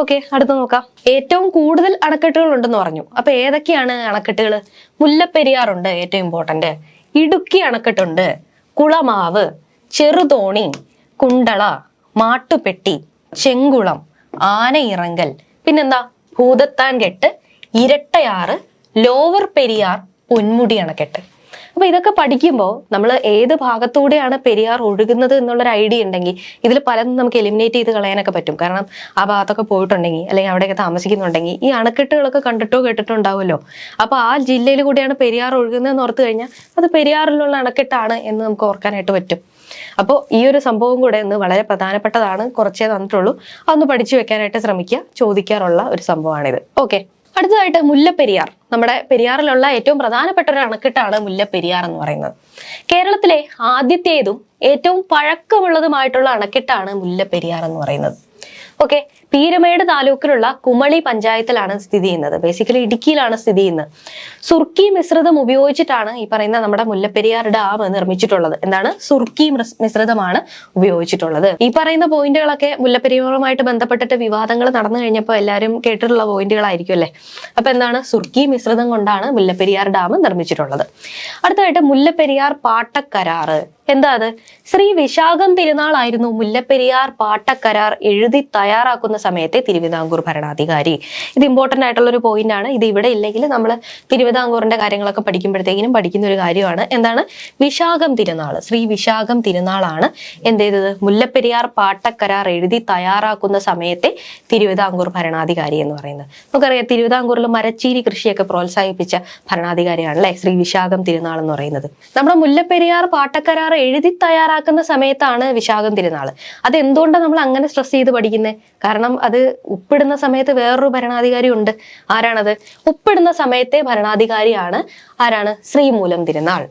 ഓക്കെ, അടുത്ത് നോക്കാം. ഏറ്റവും കൂടുതൽ അണക്കെട്ടുകൾ ഉണ്ടെന്ന് പറഞ്ഞു. അപ്പൊ ഏതൊക്കെയാണ് അണക്കെട്ടുകൾ? മുല്ലപ്പെരിയാറുണ്ട്, ഏറ്റവും ഇമ്പോർട്ടന്റ്. ഇടുക്കി അണക്കെട്ടുണ്ട്, കുളമാവ്, ചെറുതോണി, കുണ്ടള, മാട്ടുപെട്ടി, ചെങ്കുളം, ആനയിറങ്കൽ, പിന്നെന്താ ഭൂതത്താൻകെട്ട്, ഇരട്ടയാറ്, ലോവർ പെരിയാർ, പൊന്മുടി അണക്കെട്ട്. അപ്പൊ ഇതൊക്കെ പഠിക്കുമ്പോൾ നമ്മൾ ഏത് ഭാഗത്തൂടെയാണ് പെരിയാർ ഒഴുകുന്നത് എന്നുള്ളൊരു ഐഡിയ ഉണ്ടെങ്കിൽ ഇതിൽ പലതും നമുക്ക് എലിമിനേറ്റ് ചെയ്ത് കളയാനൊക്കെ പറ്റും. കാരണം ആ ഭാഗത്തൊക്കെ പോയിട്ടുണ്ടെങ്കിൽ അല്ലെങ്കിൽ അവിടെയൊക്കെ താമസിക്കുന്നുണ്ടെങ്കിൽ ഈ അണക്കെട്ടുകളൊക്കെ കണ്ടിട്ടോ കേട്ടിട്ടോ ഉണ്ടാവുമല്ലോ. അപ്പൊ ആ ജില്ലയിൽ കൂടിയാണ് പെരിയാർ ഒഴുകുന്നതെന്ന് ഓർത്ത് കഴിഞ്ഞാൽ അത് പെരിയാറിലുള്ള അണക്കെട്ടാണ് എന്ന് നമുക്ക് ഓർക്കാനായിട്ട് പറ്റും. അപ്പോൾ ഈ ഒരു സംഭവം കൂടെ ഒന്ന് വളരെ പ്രധാനപ്പെട്ടതാണ്, കുറച്ചേ തന്നിട്ടുള്ളൂ, അതൊന്ന് പഠിച്ചു വെക്കാനായിട്ട് ശ്രമിക്കുക. ചോദിക്കാറുള്ള ഒരു സംഭവമാണിത്. ഓക്കെ, അടുത്തതായിട്ട് മുല്ലപ്പെരിയാർ. നമ്മുടെ പെരിയാറിലുള്ള ഏറ്റവും പ്രധാനപ്പെട്ട ഒരു അണക്കെട്ടാണ് മുല്ലപ്പെരിയാർ എന്ന് പറയുന്നത്. കേരളത്തിലെ ആദ്യത്തേതും ഏറ്റവും പഴക്കമുള്ളതുമായിട്ടുള്ള അണക്കെട്ടാണ് മുല്ലപ്പെരിയാർ എന്ന് പറയുന്നത്. ഓക്കെ, പീരുമേട് താലൂക്കിലുള്ള കുമളി പഞ്ചായത്തിലാണ് സ്ഥിതി ചെയ്യുന്നത്. ബേസിക്കലി ഇടുക്കിയിലാണ് സ്ഥിതി ചെയ്യുന്നത്. സുർക്കി മിശ്രിതം ഉപയോഗിച്ചിട്ടാണ് ഈ പറയുന്ന നമ്മുടെ മുല്ലപ്പെരിയാർ ഡാം നിർമ്മിച്ചിട്ടുള്ളത്. എന്താണ്? സുർക്കി മിശ്രിതമാണ് ഉപയോഗിച്ചിട്ടുള്ളത്. ഈ പറയുന്ന പോയിന്റുകളൊക്കെ മുല്ലപ്പെരിയാറുമായിട്ട് ബന്ധപ്പെട്ടിട്ട് വിവാദങ്ങൾ നടന്നു കഴിഞ്ഞപ്പോൾ എല്ലാവരും കേട്ടിട്ടുള്ള പോയിന്റുകളായിരിക്കും അല്ലെ. അപ്പൊ എന്താണ്? സുർക്കി മിശ്രിതം കൊണ്ടാണ് മുല്ലപ്പെരിയാർ ഡാം നിർമ്മിച്ചിട്ടുള്ളത്. അടുത്തതായിട്ട് മുല്ലപ്പെരിയാർ പാട്ടക്കരാറ്. എന്താ അത്? ശ്രീ വിശാഖം തിരുനാളായിരുന്നു മുല്ലപ്പെരിയാർ പാട്ടക്കരാർ എഴുതി തയ്യാറാക്കുന്ന സമയത്തെ തിരുവിതാംകൂർ ഭരണാധികാരി. ഇത് ഇമ്പോർട്ടന്റ് ആയിട്ടുള്ള ഒരു പോയിന്റ് ആണ്. ഇത് ഇവിടെ ഇല്ലെങ്കിൽ നമ്മൾ തിരുവിതാംകൂറിന്റെ കാര്യങ്ങളൊക്കെ പഠിക്കുമ്പോഴത്തേക്കിനും പഠിക്കുന്ന ഒരു കാര്യമാണ്. എന്താണ്? വിശാഖം തിരുനാൾ. ശ്രീ വിശാഖം തിരുനാളാണ് എന്ത് ചെയ്തത്? മുല്ലപ്പെരിയാർ പാട്ടക്കരാർ എഴുതി തയ്യാറാക്കുന്ന സമയത്തെ തിരുവിതാംകൂർ ഭരണാധികാരി എന്ന് പറയുന്നത്. നമുക്കറിയാം തിരുവിതാംകൂറിൽ മരച്ചീനി കൃഷിയൊക്കെ പ്രോത്സാഹിപ്പിച്ച ഭരണാധികാരിയാണ് അല്ലെ ശ്രീ വിശാഖം തിരുനാൾ എന്ന് പറയുന്നത്. നമ്മുടെ മുല്ലപ്പെരിയാർ പാട്ടക്കരാർ എഴുതി തയ്യാറാക്കുന്ന സമയത്താണ് വിശാഖം തിരുനാൾ. അത് എന്തുകൊണ്ടാണ് നമ്മൾ അങ്ങനെ സ്ട്രെസ് ചെയ്ത് പഠിക്കുന്നത്? കാരണം അത് ഒപ്പിടുന്ന സമയത്ത് വേറൊരു ഭരണാധികാരി ഉണ്ട്. ആരാണത്? ഒപ്പിടുന്ന സമയത്തെ ഭരണാധികാരിയാണ് ആരാണ്? ശ്രീമൂലം തിരുനാൾ.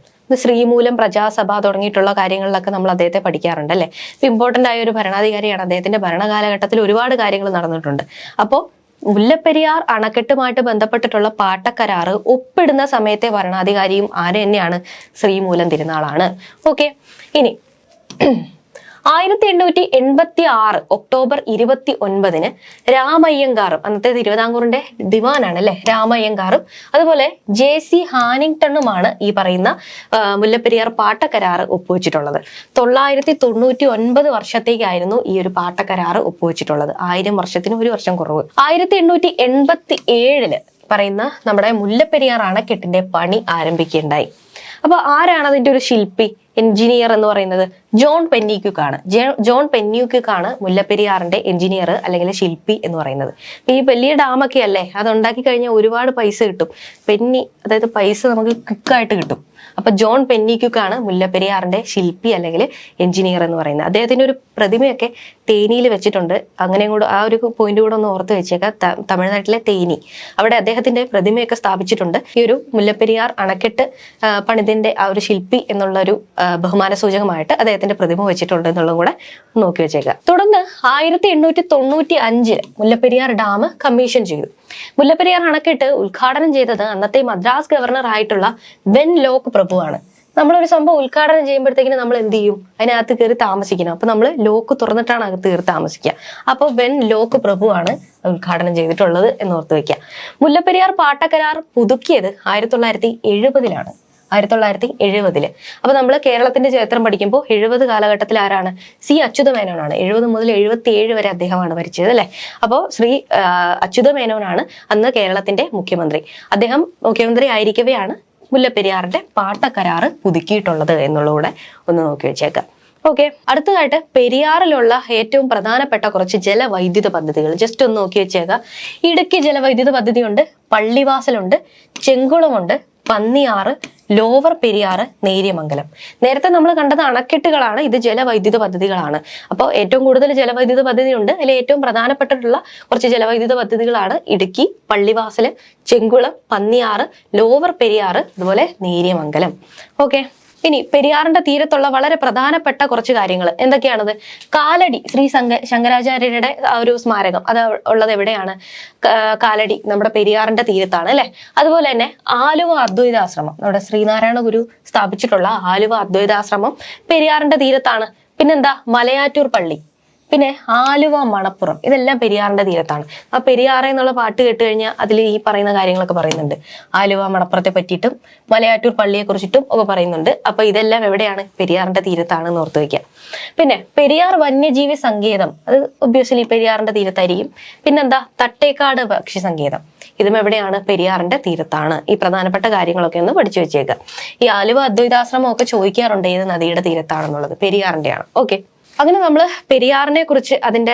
ശ്രീമൂലം പ്രജാസഭ തുടങ്ങിയിട്ടുള്ള കാര്യങ്ങളിലൊക്കെ നമ്മൾ അദ്ദേഹത്തെ പഠിക്കാറുണ്ട് അല്ലെ. ഇമ്പോർട്ടന്റ് ആയ ഒരു ഭരണാധികാരിയാണ്. അദ്ദേഹത്തിന്റെ ഭരണകാലഘട്ടത്തിൽ ഒരുപാട് കാര്യങ്ങൾ നടന്നിട്ടുണ്ട്. അപ്പോൾ മുല്ലപ്പെരിയാർ അണക്കെട്ടുമായിട്ട് ബന്ധപ്പെട്ടിട്ടുള്ള പാട്ടക്കരാറ് ഒപ്പിടുന്ന സമയത്തെ ഭരണാധികാരിയും ആര് തന്നെയാണ്? ശ്രീമൂലം തിരുനാളാണ്. ഓക്കെ, ഇനി 1886 ഒക്ടോബർ 29 രാമയ്യങ്കാറും, അന്നത്തെ തിരുവിതാംകൂറിന്റെ ദിവാനാണ് അല്ലെ രാമയ്യങ്കാറും, അതുപോലെ JC ഹാനിങ്ടണുമാണ് ഈ പറയുന്ന മുല്ലപ്പെരിയാർ പാട്ടക്കരാറ് ഒപ്പുവെച്ചിട്ടുള്ളത്. 999 വർഷത്തേക്കായിരുന്നു ഈ ഒരു പാട്ടക്കരാറ് ഒപ്പുവെച്ചിട്ടുള്ളത്. 1000 വർഷത്തിന് ഒരു വർഷം കുറവ്. 1887 പറയുന്ന നമ്മുടെ മുല്ലപ്പെരിയാർ അണക്കെട്ടിന്റെ പണി ആരംഭിക്കുകയുണ്ടായി. അപ്പൊ ആരാണ് അതിന്റെ ഒരു ശില്പി, എഞ്ചിനീയർ എന്ന് പറയുന്നത്? ജോൺ പെന്നിക്വിക് ആണ്. ജോൺ പെന്നിക്വിക് ആണ് മുല്ലപ്പെരിയാറിന്റെ എഞ്ചിനീയർ അല്ലെങ്കിൽ ശില്പി എന്ന് പറയുന്നത്. ഈ വലിയ ഡാമൊക്കെ അല്ലേ, അത് ഉണ്ടാക്കി കഴിഞ്ഞാൽ ഒരുപാട് പൈസ കിട്ടും. പെന്നി, അതായത് പൈസ നമുക്ക് ക്വിക്കായിട്ട് കിട്ടും. അപ്പൊ ജോൺ പെന്നിക്യുക്കാണ് മുല്ലപ്പെരിയാറിന്റെ ശില്പി അല്ലെങ്കിൽ എഞ്ചിനീയർ എന്ന് പറയുന്നത്. അദ്ദേഹത്തിന്റെ ഒരു പ്രതിമയൊക്കെ തേനിയിൽ വെച്ചിട്ടുണ്ട്. അങ്ങനെയും കൂടെ ആ ഒരു പോയിന്റ് കൂടെ ഒന്ന് ഓർത്ത് വെച്ചേക്കാം. തമിഴ്നാട്ടിലെ തേനി, അവിടെ അദ്ദേഹത്തിന്റെ പ്രതിമയൊക്കെ സ്ഥാപിച്ചിട്ടുണ്ട്. ഈ ഒരു മുല്ലപ്പെരിയാർ അണക്കെട്ട് പണിതിന്റെ ആ ഒരു ശില്പി എന്നുള്ള ഒരു ബഹുമാന സൂചകമായിട്ട് അദ്ദേഹത്തിന്റെ പ്രതിമ വെച്ചിട്ടുണ്ട് എന്നുള്ളതും കൂടെ നോക്കി വെച്ചേക്കാം. തുടർന്ന് 1895 മുല്ലപ്പെരിയാർ ഡാം കമ്മീഷൻ ചെയ്തു. മുല്ലപ്പെരിയാർ അണക്കെട്ട് ഉദ്ഘാടനം ചെയ്തത് അന്നത്തെ മദ്രാസ് ഗവർണർ ആയിട്ടുള്ള വെൻ ലോക്ക് പ്രഭുവാണ്. നമ്മളൊരു സംഭവം ഉദ്ഘാടനം ചെയ്യുമ്പോഴത്തേക്കിന് നമ്മൾ എന്ത് ചെയ്യും? അതിനകത്ത് കയറി താമസിക്കണം. അപ്പൊ നമ്മൾ ലോക്ക് തുറന്നിട്ടാണ് അകത്ത് കയറി താമസിക്കുക. അപ്പൊ വെൻ ലോക്ക് പ്രഭുവാണ് ഉദ്ഘാടനം ചെയ്തിട്ടുള്ളത് എന്നോർത്ത് വെക്കുക. മുല്ലപ്പെരിയാർ പാട്ടക്കരാർ പുതുക്കിയത് 1970 1970. അപ്പൊ നമ്മൾ കേരളത്തിന്റെ ചരിത്രം പഠിക്കുമ്പോൾ 70 കാലഘട്ടത്തിൽ ആരാണ്? സി അച്യുതമേനോനാണ്. 70 മുതൽ 77 വരെ അദ്ദേഹമാണ് ഭരിച്ചത് അല്ലെ. അപ്പോൾ ശ്രീ അച്യുതമേനോനാണ് അന്ന് കേരളത്തിന്റെ മുഖ്യമന്ത്രി. അദ്ദേഹം മുഖ്യമന്ത്രി ആയിരിക്കവെയാണ് മുല്ലപ്പെരിയാറിന്റെ പാട്ടക്കരാറ് പുതുക്കിയിട്ടുള്ളത് എന്നുള്ളൂടെ ഒന്ന് നോക്കി വെച്ചേക്കാം. ഓക്കെ, അടുത്തതായിട്ട് പെരിയാറിലുള്ള ഏറ്റവും പ്രധാനപ്പെട്ട കുറച്ച് ജലവൈദ്യുത പദ്ധതികൾ ജസ്റ്റ് ഒന്ന് നോക്കി വെച്ചേക്കാം. ഇടുക്കി ജലവൈദ്യുത പദ്ധതിയുണ്ട്, പള്ളിവാസലുണ്ട്, ചെങ്കുളമുണ്ട്, പന്നിയാറ്, ലോവർ പെരിയാറ്, നേര്യമംഗലം. നേരത്തെ നമ്മൾ കണ്ടത് അണക്കെട്ടുകളാണ്, ഇത് ജലവൈദ്യുത പദ്ധതികളാണ്. അപ്പോൾ ഏറ്റവും കൂടുതൽ ജലവൈദ്യുത പദ്ധതി ഉണ്ട്. അതിൽ ഏറ്റവും പ്രധാനപ്പെട്ടിട്ടുള്ള കുറച്ച് ജലവൈദ്യുത പദ്ധതികളാണ് ഇടുക്കി, പള്ളിവാസല്, ചെങ്കുളം, പന്നിയാറ്, ലോവർ പെരിയാറ്, അതുപോലെ നേര്യമംഗലം. ഓക്കെ, ഇനി പെരിയാറിന്റെ തീരത്തുള്ള വളരെ പ്രധാനപ്പെട്ട കുറച്ച് കാര്യങ്ങൾ എന്തൊക്കെയാണത്? കാലടി ശ്രീ ശങ്കരാചാര്യരുടെ ആ ഒരു സ്മാരകം അത് ഉള്ളത് എവിടെയാണ്? കാലടി നമ്മുടെ പെരിയാറിന്റെ തീരത്താണ് അല്ലെ. അതുപോലെ തന്നെ ആലുവ അദ്വൈതാശ്രമം, നമ്മുടെ ശ്രീനാരായണ ഗുരു സ്ഥാപിച്ചിട്ടുള്ള ആലുവ അദ്വൈതാശ്രമം പെരിയാറിന്റെ തീരത്താണ്. പിന്നെന്താ? മലയാറ്റൂർ പള്ളി, പിന്നെ ആലുവ മണപ്പുറം, ഇതെല്ലാം പെരിയാറിന്റെ തീരത്താണ്. ആ പെരിയാറ് എന്നുള്ള പാട്ട് കേട്ട് കഴിഞ്ഞാൽ അതിൽ ഈ പറയുന്ന കാര്യങ്ങളൊക്കെ പറയുന്നുണ്ട്. ആലുവ മണപ്പുറത്തെ പറ്റിയിട്ടും മലയാറ്റൂർ പള്ളിയെ കുറിച്ചിട്ടും ഒക്കെ പറയുന്നുണ്ട്. അപ്പൊ ഇതെല്ലാം എവിടെയാണ്? പെരിയാറിന്റെ തീരത്താണെന്ന് ഓർത്ത് വയ്ക്കുക. പിന്നെ പെരിയാർ വന്യജീവി സങ്കേതം, അത് ഒബ്വിയസ്ലി പെരിയാറിന്റെ തീരത്തായിരിക്കും. പിന്നെന്താ? തട്ടേക്കാട് പക്ഷി സങ്കേതം, ഇതും എവിടെയാണ്? പെരിയാറിന്റെ തീരത്താണ്. ഈ പ്രധാനപ്പെട്ട കാര്യങ്ങളൊക്കെ ഒന്ന് പഠിച്ചു വെച്ചേക്കുക. ഈ ആലുവ അദ്വൈതാശ്രമം ഒക്കെ ചോദിക്കാറുണ്ട് ഏത് നദിയുടെ തീരത്താണെന്നുള്ളത്. പെരിയാറിന്റെയാണ്. ഓക്കെ, അങ്ങനെ നമ്മൾ പെരിയാറിനെ കുറിച്ച് അതിന്റെ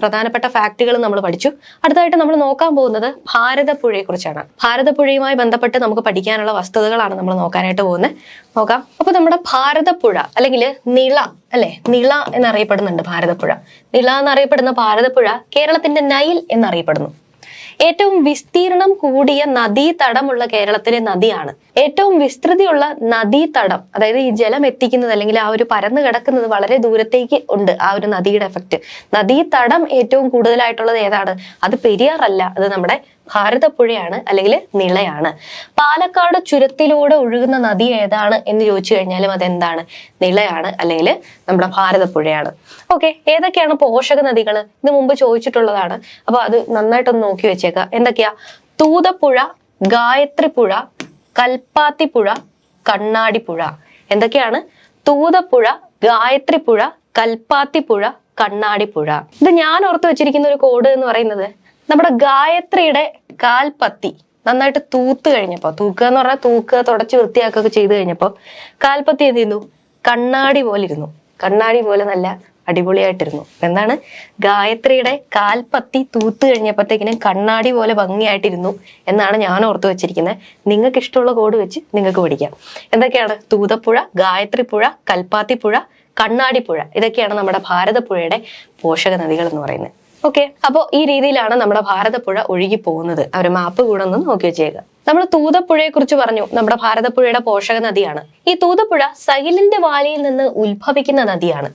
പ്രധാനപ്പെട്ട ഫാക്ടുകൾ നമ്മൾ പഠിച്ചു. അടുത്തായിട്ട് നമ്മൾ നോക്കാൻ പോകുന്നത് ഭാരതപ്പുഴയെ കുറിച്ചാണ്. ഭാരതപ്പുഴയുമായി ബന്ധപ്പെട്ട് നമുക്ക് പഠിക്കാനുള്ള വസ്തുതകളാണ് നമ്മൾ നോക്കാനായിട്ട് പോകുന്നത്. നോക്കാം. അപ്പൊ നമ്മുടെ ഭാരതപ്പുഴ അല്ലെങ്കിൽ നിള അല്ലെ, നിള എന്നറിയപ്പെടുന്നുണ്ട് ഭാരതപ്പുഴ. നിള എന്നറിയപ്പെടുന്ന ഭാരതപ്പുഴ കേരളത്തിന്റെ നൈൽ എന്നറിയപ്പെടുന്നു. ഏറ്റവും വിസ്തീർണം കൂടിയ നദീതടമുള്ള കേരളത്തിലെ നദിയാണ്. ഏറ്റവും വിസ്തൃതിയുള്ള നദീതടം, അതായത് ഈ ജലം എത്തിക്കുന്നത് അല്ലെങ്കിൽ ആ ഒരു പരന്നു കിടക്കുന്നത് വളരെ ദൂരത്തേക്ക് ഉണ്ട് ആ ഒരു നദിയുടെ എഫക്റ്റ്. നദീതടം ഏറ്റവും കൂടുതലായിട്ടുള്ളത് ഏതാണ്? അത് പെരിയാറല്ല, അത് നമ്മുടെ ഭാരതപ്പുഴയാണ് അല്ലെങ്കിൽ നിളയാണ്. പാലക്കാട് ചുരത്തിലൂടെ ഒഴുകുന്ന നദി ഏതാണ് എന്ന് ചോദിച്ചു കഴിഞ്ഞാലും അതെന്താണ്? നിളയാണ് അല്ലെങ്കിൽ നമ്മുടെ ഭാരതപ്പുഴയാണ്. ഓക്കെ, ഏതൊക്കെയാണ് പോഷക നദികൾ? ഇത് മുമ്പ് ചോദിച്ചിട്ടുള്ളതാണ്. അപ്പൊ അത് നന്നായിട്ടൊന്ന് നോക്കി വെച്ചേക്കാം. എന്തൊക്കെയാ? തൂതപ്പുഴ, ഗായത്രിപ്പുഴ, കൽപ്പാത്തിപ്പുഴ, കണ്ണാടിപ്പുഴ. എന്തൊക്കെയാണ്? തൂതപ്പുഴ, ഗായത്രിപ്പുഴ, കൽപ്പാത്തിപ്പുഴ, കണ്ണാടിപ്പുഴ. ഇത് ഞാൻ ഓർത്ത് വെച്ചിരിക്കുന്ന ഒരു കോഡ് എന്ന് പറയുന്നത് നമ്മുടെ ഗായത്രിയുടെ കാൽപ്പത്തി നന്നായിട്ട് തൂത്ത് കഴിഞ്ഞപ്പോ, തൂക്കുക എന്ന് പറഞ്ഞാൽ തൂക്കുക, തുടച്ച് വൃത്തിയാക്കുകയൊക്കെ ചെയ്ത് കഴിഞ്ഞപ്പോ കാൽപ്പത്തി എന്ത് ചെയ്യുന്നു? കണ്ണാടി പോലെ ഇരുന്നു. കണ്ണാടി പോലെ നല്ല അടിപൊളിയായിട്ടിരുന്നു. എന്താണ്? ഗായത്രിയുടെ കാൽപ്പത്തി തൂത്ത് കഴിഞ്ഞപ്പോഴത്തേക്കിനും കണ്ണാടി പോലെ ഭംഗിയായിട്ടിരുന്നു എന്നാണ് ഞാൻ ഓർത്ത് വെച്ചിരിക്കുന്നത്. നിങ്ങൾക്ക് ഇഷ്ടമുള്ള കോഡ് വെച്ച് നിങ്ങൾക്ക് പഠിക്കാം. എന്തൊക്കെയാണ്? തൂതപ്പുഴ, ഗായത്രിപ്പുഴ, കൽപ്പാത്തിപ്പുഴ, കണ്ണാടിപ്പുഴ. ഇതൊക്കെയാണ് നമ്മുടെ ഭാരതപ്പുഴയുടെ പോഷക നദികൾ എന്ന് പറയുന്നത്. ഓക്കെ, അപ്പോൾ ഈ രീതിയിലാണ് നമ്മുടെ ഭാരതപ്പുഴ ഒഴുകി പോകുന്നത്. ആ ഒരു മാപ്പ് കൂടെ ഒന്ന് നോക്കി വെച്ചേക്കുക. നമ്മൾ തൂതപ്പുഴയെ കുറിച്ച് പറഞ്ഞു, നമ്മുടെ ഭാരതപ്പുഴയുടെ പോഷക നദിയാണ്. ഈ തൂതപ്പുഴ സൈലന്റ് വാലിയിൽ നിന്ന് ഉത്ഭവിക്കുന്ന നദിയാണ്.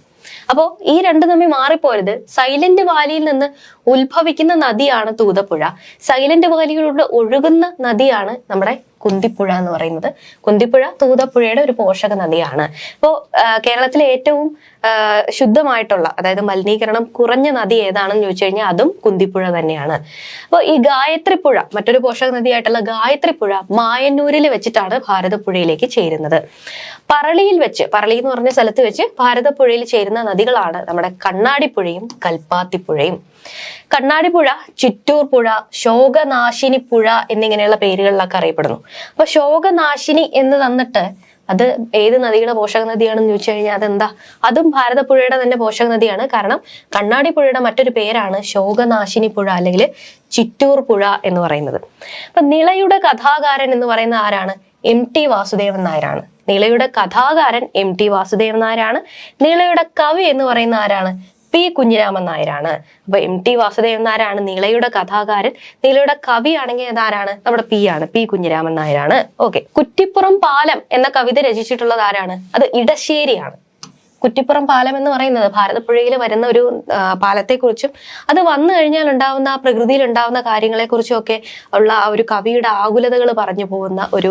അപ്പോ ഈ രണ്ടും തമ്മിൽ മാറിപ്പോരുത്. സൈലന്റ് വാലിയിൽ നിന്ന് ഉത്ഭവിക്കുന്ന നദിയാണ് തൂതപ്പുഴ. സൈലന്റ് വാലിയിലൂടെ ഒഴുകുന്ന നദിയാണ് നമ്മുടെ കുന്തിപ്പുഴ എന്ന് പറയുന്നത്. കുന്തിപ്പുഴ തൂതപ്പുഴയുടെ ഒരു പോഷക നദിയാണ്. അപ്പോൾ കേരളത്തിലെ ഏറ്റവും ശുദ്ധമായിട്ടുള്ള, അതായത് മലിനീകരണം കുറഞ്ഞ നദി ഏതാണെന്ന് ചോദിച്ചു കഴിഞ്ഞാൽ അതും കുന്തിപ്പുഴ തന്നെയാണ്. അപ്പോൾ ഈ ഗായത്രിപ്പുഴ, മറ്റൊരു പോഷക നദിയായിട്ടുള്ള ഗായത്രിപ്പുഴ മായന്നൂരിൽ വെച്ചിട്ടാണ് ഭാരതപ്പുഴയിലേക്ക് ചേരുന്നത്. പറളിയിൽ വെച്ച്, പറളി എന്ന് പറഞ്ഞ സ്ഥലത്ത് വെച്ച് ഭാരതപ്പുഴയിൽ ചേരുന്ന നദികളാണ് നമ്മുടെ കണ്ണാടിപ്പുഴയും കൽപ്പാത്തിപ്പുഴയും. കണ്ണാടിപ്പുഴ ചിറ്റൂർ പുഴ, ശോകനാശിനി പുഴ എന്നിങ്ങനെയുള്ള പേരുകളിലൊക്കെ അറിയപ്പെടുന്നു. അപ്പൊ ശോകനാശിനി എന്ന് തന്നിട്ട് അത് ഏത് നദിയുടെ പോഷക നദിയാണെന്ന് ചോദിച്ചു കഴിഞ്ഞാൽ അതെന്താ? അതും ഭാരതപ്പുഴയുടെ തന്നെ പോഷക നദിയാണ്. കാരണം കണ്ണാടിപ്പുഴയുടെ മറ്റൊരു പേരാണ് ശോകനാശിനി പുഴ അല്ലെങ്കിൽ ചിറ്റൂർ പുഴ എന്ന് പറയുന്നത്. അപ്പൊ നിളയുടെ കഥാകാരൻ എന്ന് പറയുന്ന ആരാണ്? MT വാസുദേവൻ നായരാണ്. നീളയുടെ കഥാകാരൻ MT വാസുദേവൻ നായരാണ്. നീളയുടെ കവി എന്ന് പറയുന്ന ആരാണ്? P കുഞ്ഞിരാമൻ നായരാണ്. അപ്പൊ MT വാസുദേവൻ നായരാണ് നീളയുടെ കഥാകാരൻ. നീളയുടെ കവി ആണെങ്കിൽ അതാരാണ്? നമ്മുടെ P ആണ്, P കുഞ്ഞിരാമൻ നായരാണ്. ഓക്കെ. കുറ്റിപ്പുറം പാലം എന്ന കവിത രചിച്ചിട്ടുള്ളത് ആരാണ്? അത് ഇടശ്ശേരിയാണ്. കുറ്റിപ്പുറം പാലം എന്ന് പറയുന്നത് ഭാരതപ്പുഴയിൽ വരുന്ന ഒരു പാലത്തെക്കുറിച്ചും അത് വന്നു കഴിഞ്ഞാൽ ഉണ്ടാവുന്ന ആ പ്രകൃതിയിൽ ഉണ്ടാവുന്ന കാര്യങ്ങളെക്കുറിച്ചും ഒക്കെ ഉള്ള ആ ഒരു കവിയുടെ ആകുലതകൾ പറഞ്ഞു പോകുന്ന ഒരു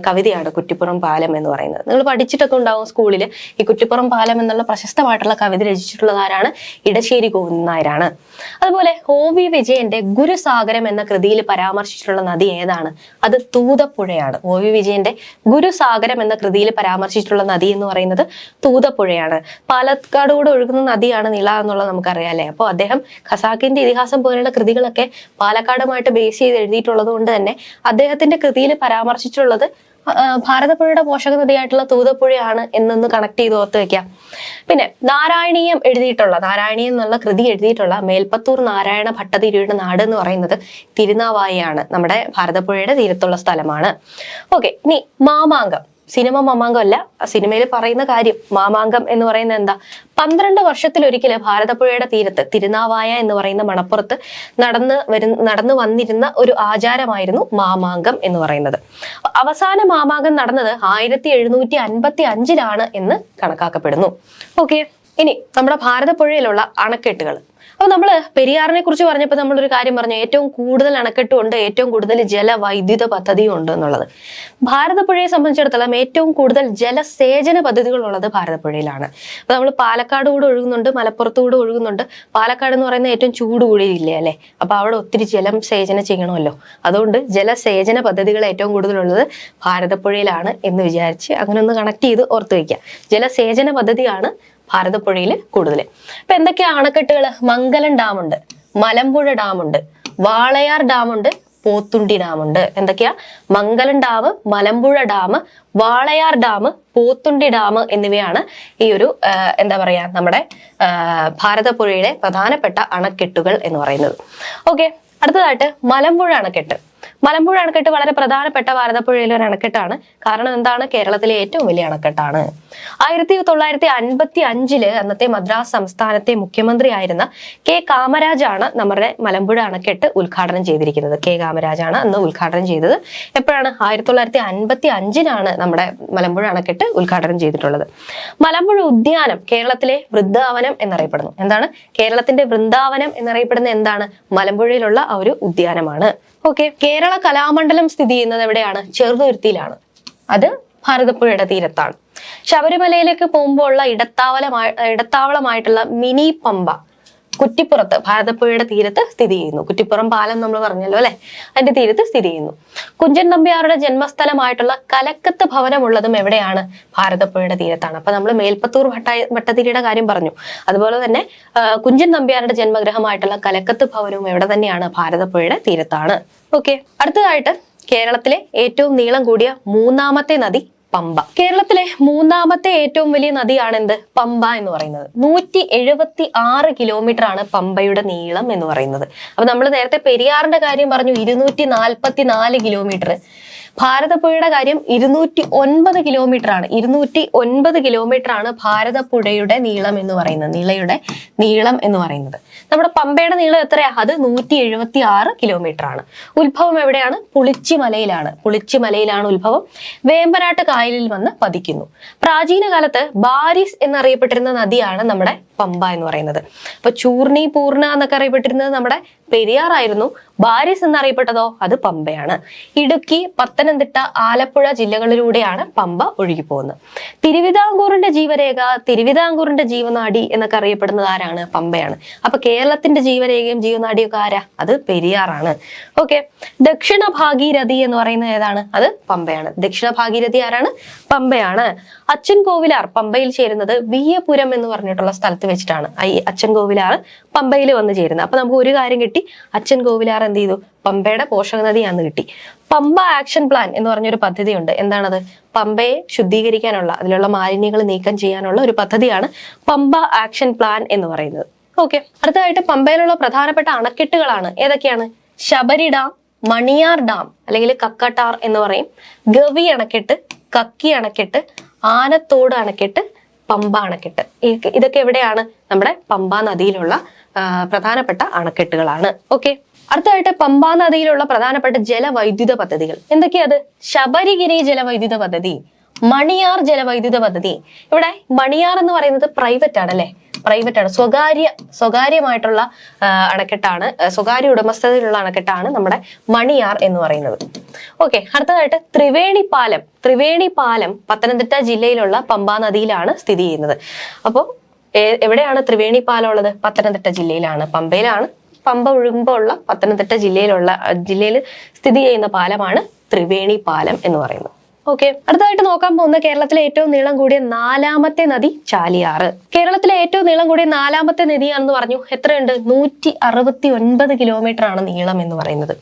കവിതയാണ് കുറ്റിപ്പുറം പാലം എന്ന് പറയുന്നത്. നിങ്ങൾ പഠിച്ചിട്ടൊക്കെ ഉണ്ടാവും സ്കൂളിൽ. ഈ കുറ്റിപ്പുറം പാലം എന്നുള്ള പ്രശസ്തമായിട്ടുള്ള കവിത രചിച്ചിട്ടുള്ളത് ആരാണ്? ഇടശ്ശേരി ഗോവിന്ദൻ നായരാണ്. അതുപോലെ OV വിജയന്റെ ഗുരുസാഗരം എന്ന കൃതിയിൽ പരാമർശിച്ചിട്ടുള്ള നദി ഏതാണ്? അത് തൂതപ്പുഴയാണ്. OV വിജയന്റെ ഗുരുസാഗരം എന്ന കൃതിയിൽ പരാമർശിച്ചിട്ടുള്ള നദി എന്ന് പറയുന്നത് തൂതപ്പുഴയാണ്. പാലക്കാട് കൂടെ ഒഴുകുന്ന നദിയാണ് നിള എന്നുള്ളത് നമുക്കറിയാം അല്ലെ. അപ്പോൾ അദ്ദേഹം ഖസാക്കിന്റെ ഇതിഹാസം പോലെയുള്ള കൃതികളൊക്കെ പാലക്കാടുമായിട്ട് ബേസ് ചെയ്ത് എഴുതിയിട്ടുള്ളത് കൊണ്ട് തന്നെ അദ്ദേഹത്തിന്റെ കൃതിയിൽ പരാമർശിച്ചിട്ടുള്ളത് ഭാരതപ്പുഴയുടെ പോഷക നദിയായിട്ടുള്ള തൂതപ്പുഴയാണ് എന്നൊന്ന് കണക്ട് ചെയ്ത് ഓർത്ത് വെക്കാം. പിന്നെ നാരായണീയം എന്നുള്ള കൃതി എഴുതിയിട്ടുള്ള മേൽപ്പത്തൂർ നാരായണ ഭട്ടതിരിയുടെ നാട് എന്ന് പറയുന്നത് തിരുനാവായയാണ്. നമ്മുടെ ഭാരതപ്പുഴയുടെ തീരത്തുള്ള സ്ഥലമാണ്. ഓക്കെ. ഇനി മാമാങ്കം. സിനിമ മാമാങ്കം അല്ല, സിനിമയിൽ പറയുന്ന കാര്യം. മാമാങ്കം എന്ന് പറയുന്നത് എന്താ? 12 വർഷത്തിലൊരിക്കല് ഭാരതപ്പുഴയുടെ തീരത്ത് തിരുനാവായ എന്ന് പറയുന്ന മണപ്പുറത്ത് നടന്നു വന്നിരുന്ന ഒരു ആചാരമായിരുന്നു മാമാങ്കം എന്ന് പറയുന്നത്. അവസാന മാമാങ്കം നടന്നത് 1755 എന്ന് കണക്കാക്കപ്പെടുന്നു. ഓക്കെ. ഇനി നമ്മുടെ ഭാരതപ്പുഴയിലുള്ള അണക്കെട്ടുകൾ. അപ്പൊ നമ്മള് പെരിയാറിനെ കുറിച്ച് പറഞ്ഞപ്പോൾ നമ്മളൊരു കാര്യം പറഞ്ഞു, ഏറ്റവും കൂടുതൽ അണക്കെട്ടും ഉണ്ട്, ഏറ്റവും കൂടുതൽ ജലവൈദ്യുത പദ്ധതിയും ഉണ്ട് എന്നുള്ളത്. ഭാരതപ്പുഴയെ സംബന്ധിച്ചിടത്തോളം ഏറ്റവും കൂടുതൽ ജലസേചന പദ്ധതികളുള്ളത് ഭാരതപ്പുഴയിലാണ്. അപ്പൊ നമ്മൾ പാലക്കാട് കൂടെ ഒഴുകുന്നുണ്ട്, മലപ്പുറത്തുകൂടെ ഒഴുകുന്നുണ്ട്. പാലക്കാട് എന്ന് പറയുന്ന ഏറ്റവും ചൂട് കൂടിയ ജില്ലയല്ലേ അല്ലെ. അപ്പൊ അവിടെ ഒത്തിരി ജലം സേചന ചെയ്യണമല്ലോ. അതുകൊണ്ട് ജലസേചന പദ്ധതികൾ ഏറ്റവും കൂടുതലുള്ളത് ഭാരതപ്പുഴയിലാണ് എന്ന് വിചാരിച്ച് അങ്ങനെ ഒന്ന് കണക്ട് ചെയ്ത് ഓർത്ത് വയ്ക്കുക. ജലസേചന പദ്ധതിയാണ് ഭാരതപ്പുഴയിൽ കൂടുതൽ. ഇപ്പൊ എന്തൊക്കെയാ അണക്കെട്ടുകൾ? മംഗലം ഡാമുണ്ട്, മലമ്പുഴ ഡാമുണ്ട്, വാളയാർ ഡാമുണ്ട്, പോത്തുണ്ടി ഡാമുണ്ട്. എന്തൊക്കെയാ? Mangalam dam, Malampuzha dam, Walayar dam, Pothundi dam എന്നിവയാണ് ഈ ഒരു എന്താ പറയാ നമ്മുടെ ഭാരതപ്പുഴയിലെ പ്രധാനപ്പെട്ട അണക്കെട്ടുകൾ എന്ന് പറയുന്നത്. ഓക്കെ. അടുത്തതായിട്ട് മലമ്പുഴ അണക്കെട്ട്. മലമ്പുഴ അണക്കെട്ട് വളരെ പ്രധാനപ്പെട്ട ഭാരതപ്പുഴയിലെ ഒരു അണക്കെട്ടാണ്. കാരണം എന്താണ്? കേരളത്തിലെ ഏറ്റവും വലിയ അണക്കെട്ടാണ്. 1955 അന്നത്തെ മദ്രാസ് സംസ്ഥാനത്തെ മുഖ്യമന്ത്രി ആയിരുന്ന K കാമരാജാണ് നമ്മുടെ മലമ്പുഴ അണക്കെട്ട് ഉദ്ഘാടനം ചെയ്തിരിക്കുന്നത്. K കാമരാജാണ് അന്ന് ഉദ്ഘാടനം ചെയ്തത്. എപ്പോഴാണ്? 1955 നമ്മുടെ മലമ്പുഴ അണക്കെട്ട് ഉദ്ഘാടനം ചെയ്തിട്ടുള്ളത്. മലമ്പുഴ ഉദ്യാനം കേരളത്തിലെ വൃന്ദാവനം എന്നറിയപ്പെടുന്നു. എന്താണ്? കേരളത്തിന്റെ വൃന്ദാവനം എന്നറിയപ്പെടുന്ന എന്താണ്? മലമ്പുഴയിലുള്ള ആ ഒരു ഉദ്യാനമാണ്. ഓക്കെ. കേരള കലാമണ്ഡലം സ്ഥിതി ചെയ്യുന്നത് എവിടെയാണ്? ചെറുതുരുത്തിയിലാണ്. അത് ഭാരതപ്പുഴയുടെ തീരത്താണ്. ശബരിമലയിലേക്ക് പോകുമ്പോൾ ഉള്ള ഇടത്താവളമായിട്ടുള്ള മിനി പമ്പ കുറ്റിപ്പുറത്ത് ഭാരതപ്പുഴയുടെ തീരത്ത് സ്ഥിതി ചെയ്യുന്നു. കുറ്റിപ്പുറം പാലം നമ്മൾ പറഞ്ഞല്ലോ അല്ലെ, അതിന്റെ തീരത്ത് സ്ഥിതി ചെയ്യുന്നു. കുഞ്ചൻ നമ്പ്യാരുടെ ജന്മസ്ഥലമായിട്ടുള്ള കലക്കത്ത് ഭവനം ഉള്ളതും എവിടെയാണ്? ഭാരതപ്പുഴയുടെ തീരത്താണ്. അപ്പൊ നമ്മൾ മേൽപ്പത്തൂർ ഭട്ടതിരിയുടെ കാര്യം പറഞ്ഞു. അതുപോലെ തന്നെ കുഞ്ചൻ നമ്പ്യാരുടെ ജന്മഗൃഹമായിട്ടുള്ള കലക്കത്ത് ഭവനവും എവിടെ തന്നെയാണ്? ഭാരതപ്പുഴയുടെ തീരത്താണ്. ഓക്കെ. അടുത്തതായിട്ട് കേരളത്തിലെ ഏറ്റവും നീളം കൂടിയ 3ാമത്തെ നദി പമ്പ. കേരളത്തിലെ 3ാമത്തെ ഏറ്റവും വലിയ നദിയാണ് എന്ത്? പമ്പ എന്ന് പറയുന്നത്. 176 കിലോമീറ്റർ ആണ് പമ്പയുടെ നീളം എന്ന് പറയുന്നത്. അപ്പൊ നമ്മൾ നേരത്തെ പെരിയാറിന്റെ കാര്യം പറഞ്ഞു, 244 കിലോമീറ്റർ. ഭാരതപ്പുഴയുടെ കാര്യം 209 കിലോമീറ്റർ ആണ്. 209 കിലോമീറ്റർ ആണ് ഭാരതപ്പുഴയുടെ നീളം എന്ന് പറയുന്നത്. നീളയുടെ നീളം എന്ന് പറയുന്നത്. നമ്മുടെ പമ്പയുടെ നീളം എത്രയാ? അത് 176 കിലോമീറ്റർ ആണ്. ഉത്ഭവം എവിടെയാണ്? പുളിച്ചിമലയിലാണ്. പുളിച്ചിമലയിലാണ് ഉത്ഭവം. വേമ്പനാട്ട് കായലിൽ വന്ന് പതിക്കുന്നു. പ്രാചീന കാലത്ത് ബാരിസ് എന്നറിയപ്പെട്ടിരുന്ന നദിയാണ് നമ്മുടെ പമ്പ എന്ന് പറയുന്നത്. അപ്പൊ ചൂർണി, പൂർണ എന്നൊക്കെ അറിയപ്പെട്ടിരുന്നത് നമ്മുടെ പെരിയാറായിരുന്നു. ബാരിസ് എന്നറിയപ്പെട്ടതോ അത് പമ്പയാണ്. ഇടുക്കി, പത്തനംതിട്ട, ആലപ്പുഴ ജില്ലകളിലൂടെയാണ് പമ്പ ഒഴുകിപ്പോകുന്നത്. തിരുവിതാംകൂറിന്റെ ജീവരേഖ, തിരുവിതാംകൂറിന്റെ ജീവനാഡി എന്നൊക്കെ അറിയപ്പെടുന്നത് ആരാണ്? പമ്പയാണ്. അപ്പൊ കേരളത്തിന്റെ ജീവരേഖയും ജീവനാഡിയും ഒക്കെ ആരാ? അത് പെരിയാറാണ്. ഓക്കെ. ദക്ഷിണ ഭാഗീരഥി എന്ന് പറയുന്നത് ഏതാണ്? അത് പമ്പയാണ്. ദക്ഷിണ ഭാഗീരഥി ആരാണ്? പമ്പയാണ്. അച്ഛൻ കോവിലാർ പമ്പയിൽ ചേരുന്നത് വിയ്യപുരം എന്ന് പറഞ്ഞിട്ടുള്ള സ്ഥലത്ത് വെച്ചിട്ടാണ്. അച്ഛൻ കോവിലാർ പമ്പയിൽ വന്ന് ചേരുന്നത്. അപ്പൊ നമുക്ക് ഒരു കാര്യം കിട്ടി, അച്ഛൻ കോവിലാർ എന്ത് ചെയ്തു? പമ്പയുടെ പോഷക നദിയാന്ന് കിട്ടി. പമ്പ ആക്ഷൻ പ്ലാൻ എന്ന് പറഞ്ഞൊരു പദ്ധതിയുണ്ട്. എന്താണത്? പമ്പയെ ശുദ്ധീകരിക്കാനുള്ള, അതിലുള്ള മാലിന്യങ്ങൾ നീക്കം ചെയ്യാനുള്ള ഒരു പദ്ധതിയാണ് പമ്പ ആക്ഷൻ പ്ലാൻ എന്ന് പറയുന്നത്. ഓക്കെ. അടുത്തതായിട്ട് പമ്പയിലുള്ള പ്രധാനപ്പെട്ട അണക്കെട്ടുകളാണ് ഏതൊക്കെയാണ്? ശബരി ഡാം, മണിയാർ ഡാം അല്ലെങ്കിൽ കക്കട്ടാർ എന്ന് പറയും, ഗവി അണക്കെട്ട്, കക്കി അണക്കെട്ട്, ആനത്തോട് അണക്കെട്ട്, പമ്പ അണക്കെട്ട്. ഇതൊക്കെ എവിടെയാണ്? നമ്മുടെ പമ്പാ നദിയിലുള്ള പ്രധാനപ്പെട്ട അണക്കെട്ടുകളാണ്. ഓക്കെ, അടുത്തതായിട്ട് പമ്പാ നദിയിലുള്ള പ്രധാനപ്പെട്ട ജലവൈദ്യുത പദ്ധതികൾ എന്തൊക്കെയത്? ശബരിഗിരി ജലവൈദ്യുത പദ്ധതി, മണിയാർ ജലവൈദ്യുത പദ്ധതി. ഇവിടെ മണിയാർ എന്ന് പറയുന്നത് പ്രൈവറ്റ് ആണ് അല്ലെ, പ്രൈവറ്റ് ആണ്, സ്വകാര്യമായിട്ടുള്ള അണക്കെട്ടാണ്, സ്വകാര്യ ഉടമസ്ഥതയിലുള്ള അണക്കെട്ടാണ് നമ്മുടെ മണിയാർ എന്ന് പറയുന്നത്. ഓക്കെ, അടുത്തതായിട്ട് ത്രിവേണി പാലം പത്തനംതിട്ട ജില്ലയിലുള്ള പമ്പാ നദിയിലാണ് സ്ഥിതി ചെയ്യുന്നത്. അപ്പോൾ എവിടെയാണ് ത്രിവേണി പാലം ഉള്ളത്? പത്തനംതിട്ട ജില്ലയിലാണ്, പമ്പയിലാണ്. പമ്പ ഒഴുകുമ്പോൾ ഉള്ള പത്തനംതിട്ട ജില്ലയിൽ സ്ഥിതി ചെയ്യുന്ന പാലമാണ് ത്രിവേണി പാലം എന്ന് പറയുന്നത്. ഓക്കെ, അടുത്തതായിട്ട് നോക്കാൻ പോകുന്ന കേരളത്തിലെ ഏറ്റവും നീളം കൂടിയ 4ാമത്തെ നദി ചാലിയാറ്. കേരളത്തിലെ ഏറ്റവും നീളം കൂടിയ 4ാമത്തെ നദിയാണെന്ന് പറഞ്ഞു. എത്രയുണ്ട്? 169 കിലോമീറ്റർ ആണ് നീളം എന്ന് പറയുന്നത്.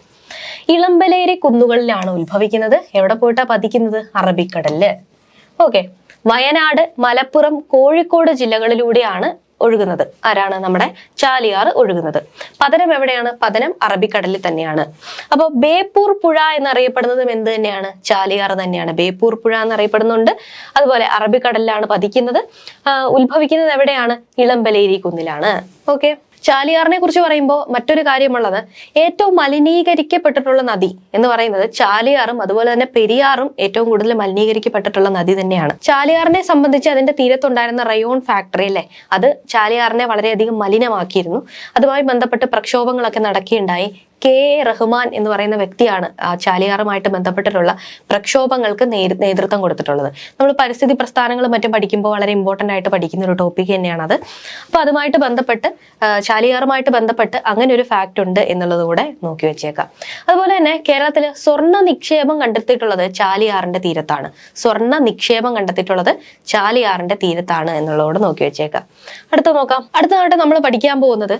ഇളമ്പലേരി കുന്നുകളിലാണ് ഉത്ഭവിക്കുന്നത്. എവിടെ പോയിട്ടാ പതിക്കുന്നത്? അറബിക്കടലില്. ഓക്കെ, വയനാട്, മലപ്പുറം, കോഴിക്കോട് ജില്ലകളിലൂടെയാണ് ഒഴുകുന്നത്. ആരാണ്? നമ്മുടെ ചാലിയാർ ഒഴുകുന്നത്. പതനം എവിടെയാണ്? പതനം അറബിക്കടലിൽ തന്നെയാണ്. അപ്പോൾ ബേപ്പൂർ പുഴ എന്നറിയപ്പെടുന്നതും എന്ത് തന്നെയാണ്? ചാലിയാർ തന്നെയാണ്. ബേപ്പൂർ പുഴ എന്നറിയപ്പെടുന്നുണ്ട്. അതുപോലെ അറബിക്കടലിലാണ് പതിക്കുന്നത്. ഉത്ഭവിക്കുന്നത് എവിടെയാണ്? ഇളമ്പലേരി കുന്നിലാണ്. ഓക്കെ, ചാലിയാറിനെ കുറിച്ച് പറയുമ്പോൾ മറ്റൊരു കാര്യമുള്ളത്, ഏറ്റവും മലിനീകരിക്കപ്പെട്ടിട്ടുള്ള നദി എന്ന് പറയുന്നത് ചാലിയാറും അതുപോലെ തന്നെ പെരിയാറും ഏറ്റവും കൂടുതൽ മലിനീകരിക്കപ്പെട്ടിട്ടുള്ള നദി തന്നെയാണ്. ചാലിയാറിനെ സംബന്ധിച്ച് അതിന്റെ തീരത്തുണ്ടായിരുന്ന റയോൺ ഫാക്ടറി അല്ലെ, അത് ചാലിയാറിനെ വളരെയധികം മലിനമാക്കിയിരുന്നു. അതുമായി ബന്ധപ്പെട്ട് പ്രക്ഷോഭങ്ങളൊക്കെ നടക്കുകയുണ്ടായി. കെ റഹ്മാൻ എന്ന് പറയുന്ന വ്യക്തിയാണ് ചാലിയാറുമായിട്ട് ബന്ധപ്പെട്ടിട്ടുള്ള പ്രക്ഷോഭങ്ങൾക്ക് നേതൃത്വം കൊടുത്തിട്ടുള്ളത്. നമ്മൾ പരിസ്ഥിതി പ്രസ്ഥാനങ്ങളും മറ്റും പഠിക്കുമ്പോൾ വളരെ ഇമ്പോർട്ടന്റ് ആയിട്ട് പഠിക്കുന്ന ഒരു ടോപ്പിക് തന്നെയാണത്. അപ്പൊ അതുമായിട്ട് ബന്ധപ്പെട്ട് ചാലിയാറുമായിട്ട് ബന്ധപ്പെട്ട് അങ്ങനെ ഒരു ഫാക്ട് ഉണ്ട് എന്നുള്ളത് കൂടെ നോക്കി വെച്ചേക്കാം. അതുപോലെ തന്നെ കേരളത്തിൽ സ്വർണ്ണ നിക്ഷേപം കണ്ടെത്തിയിട്ടുള്ളത് ചാലിയാറിന്റെ തീരത്താണ്. സ്വർണ്ണ നിക്ഷേപം കണ്ടെത്തിയിട്ടുള്ളത് ചാലിയാറിന്റെ തീരത്താണ് എന്നുള്ളതോട് നോക്കി വെച്ചേക്കാം. അടുത്തതായിട്ട് നമ്മൾ പഠിക്കാൻ പോകുന്നത്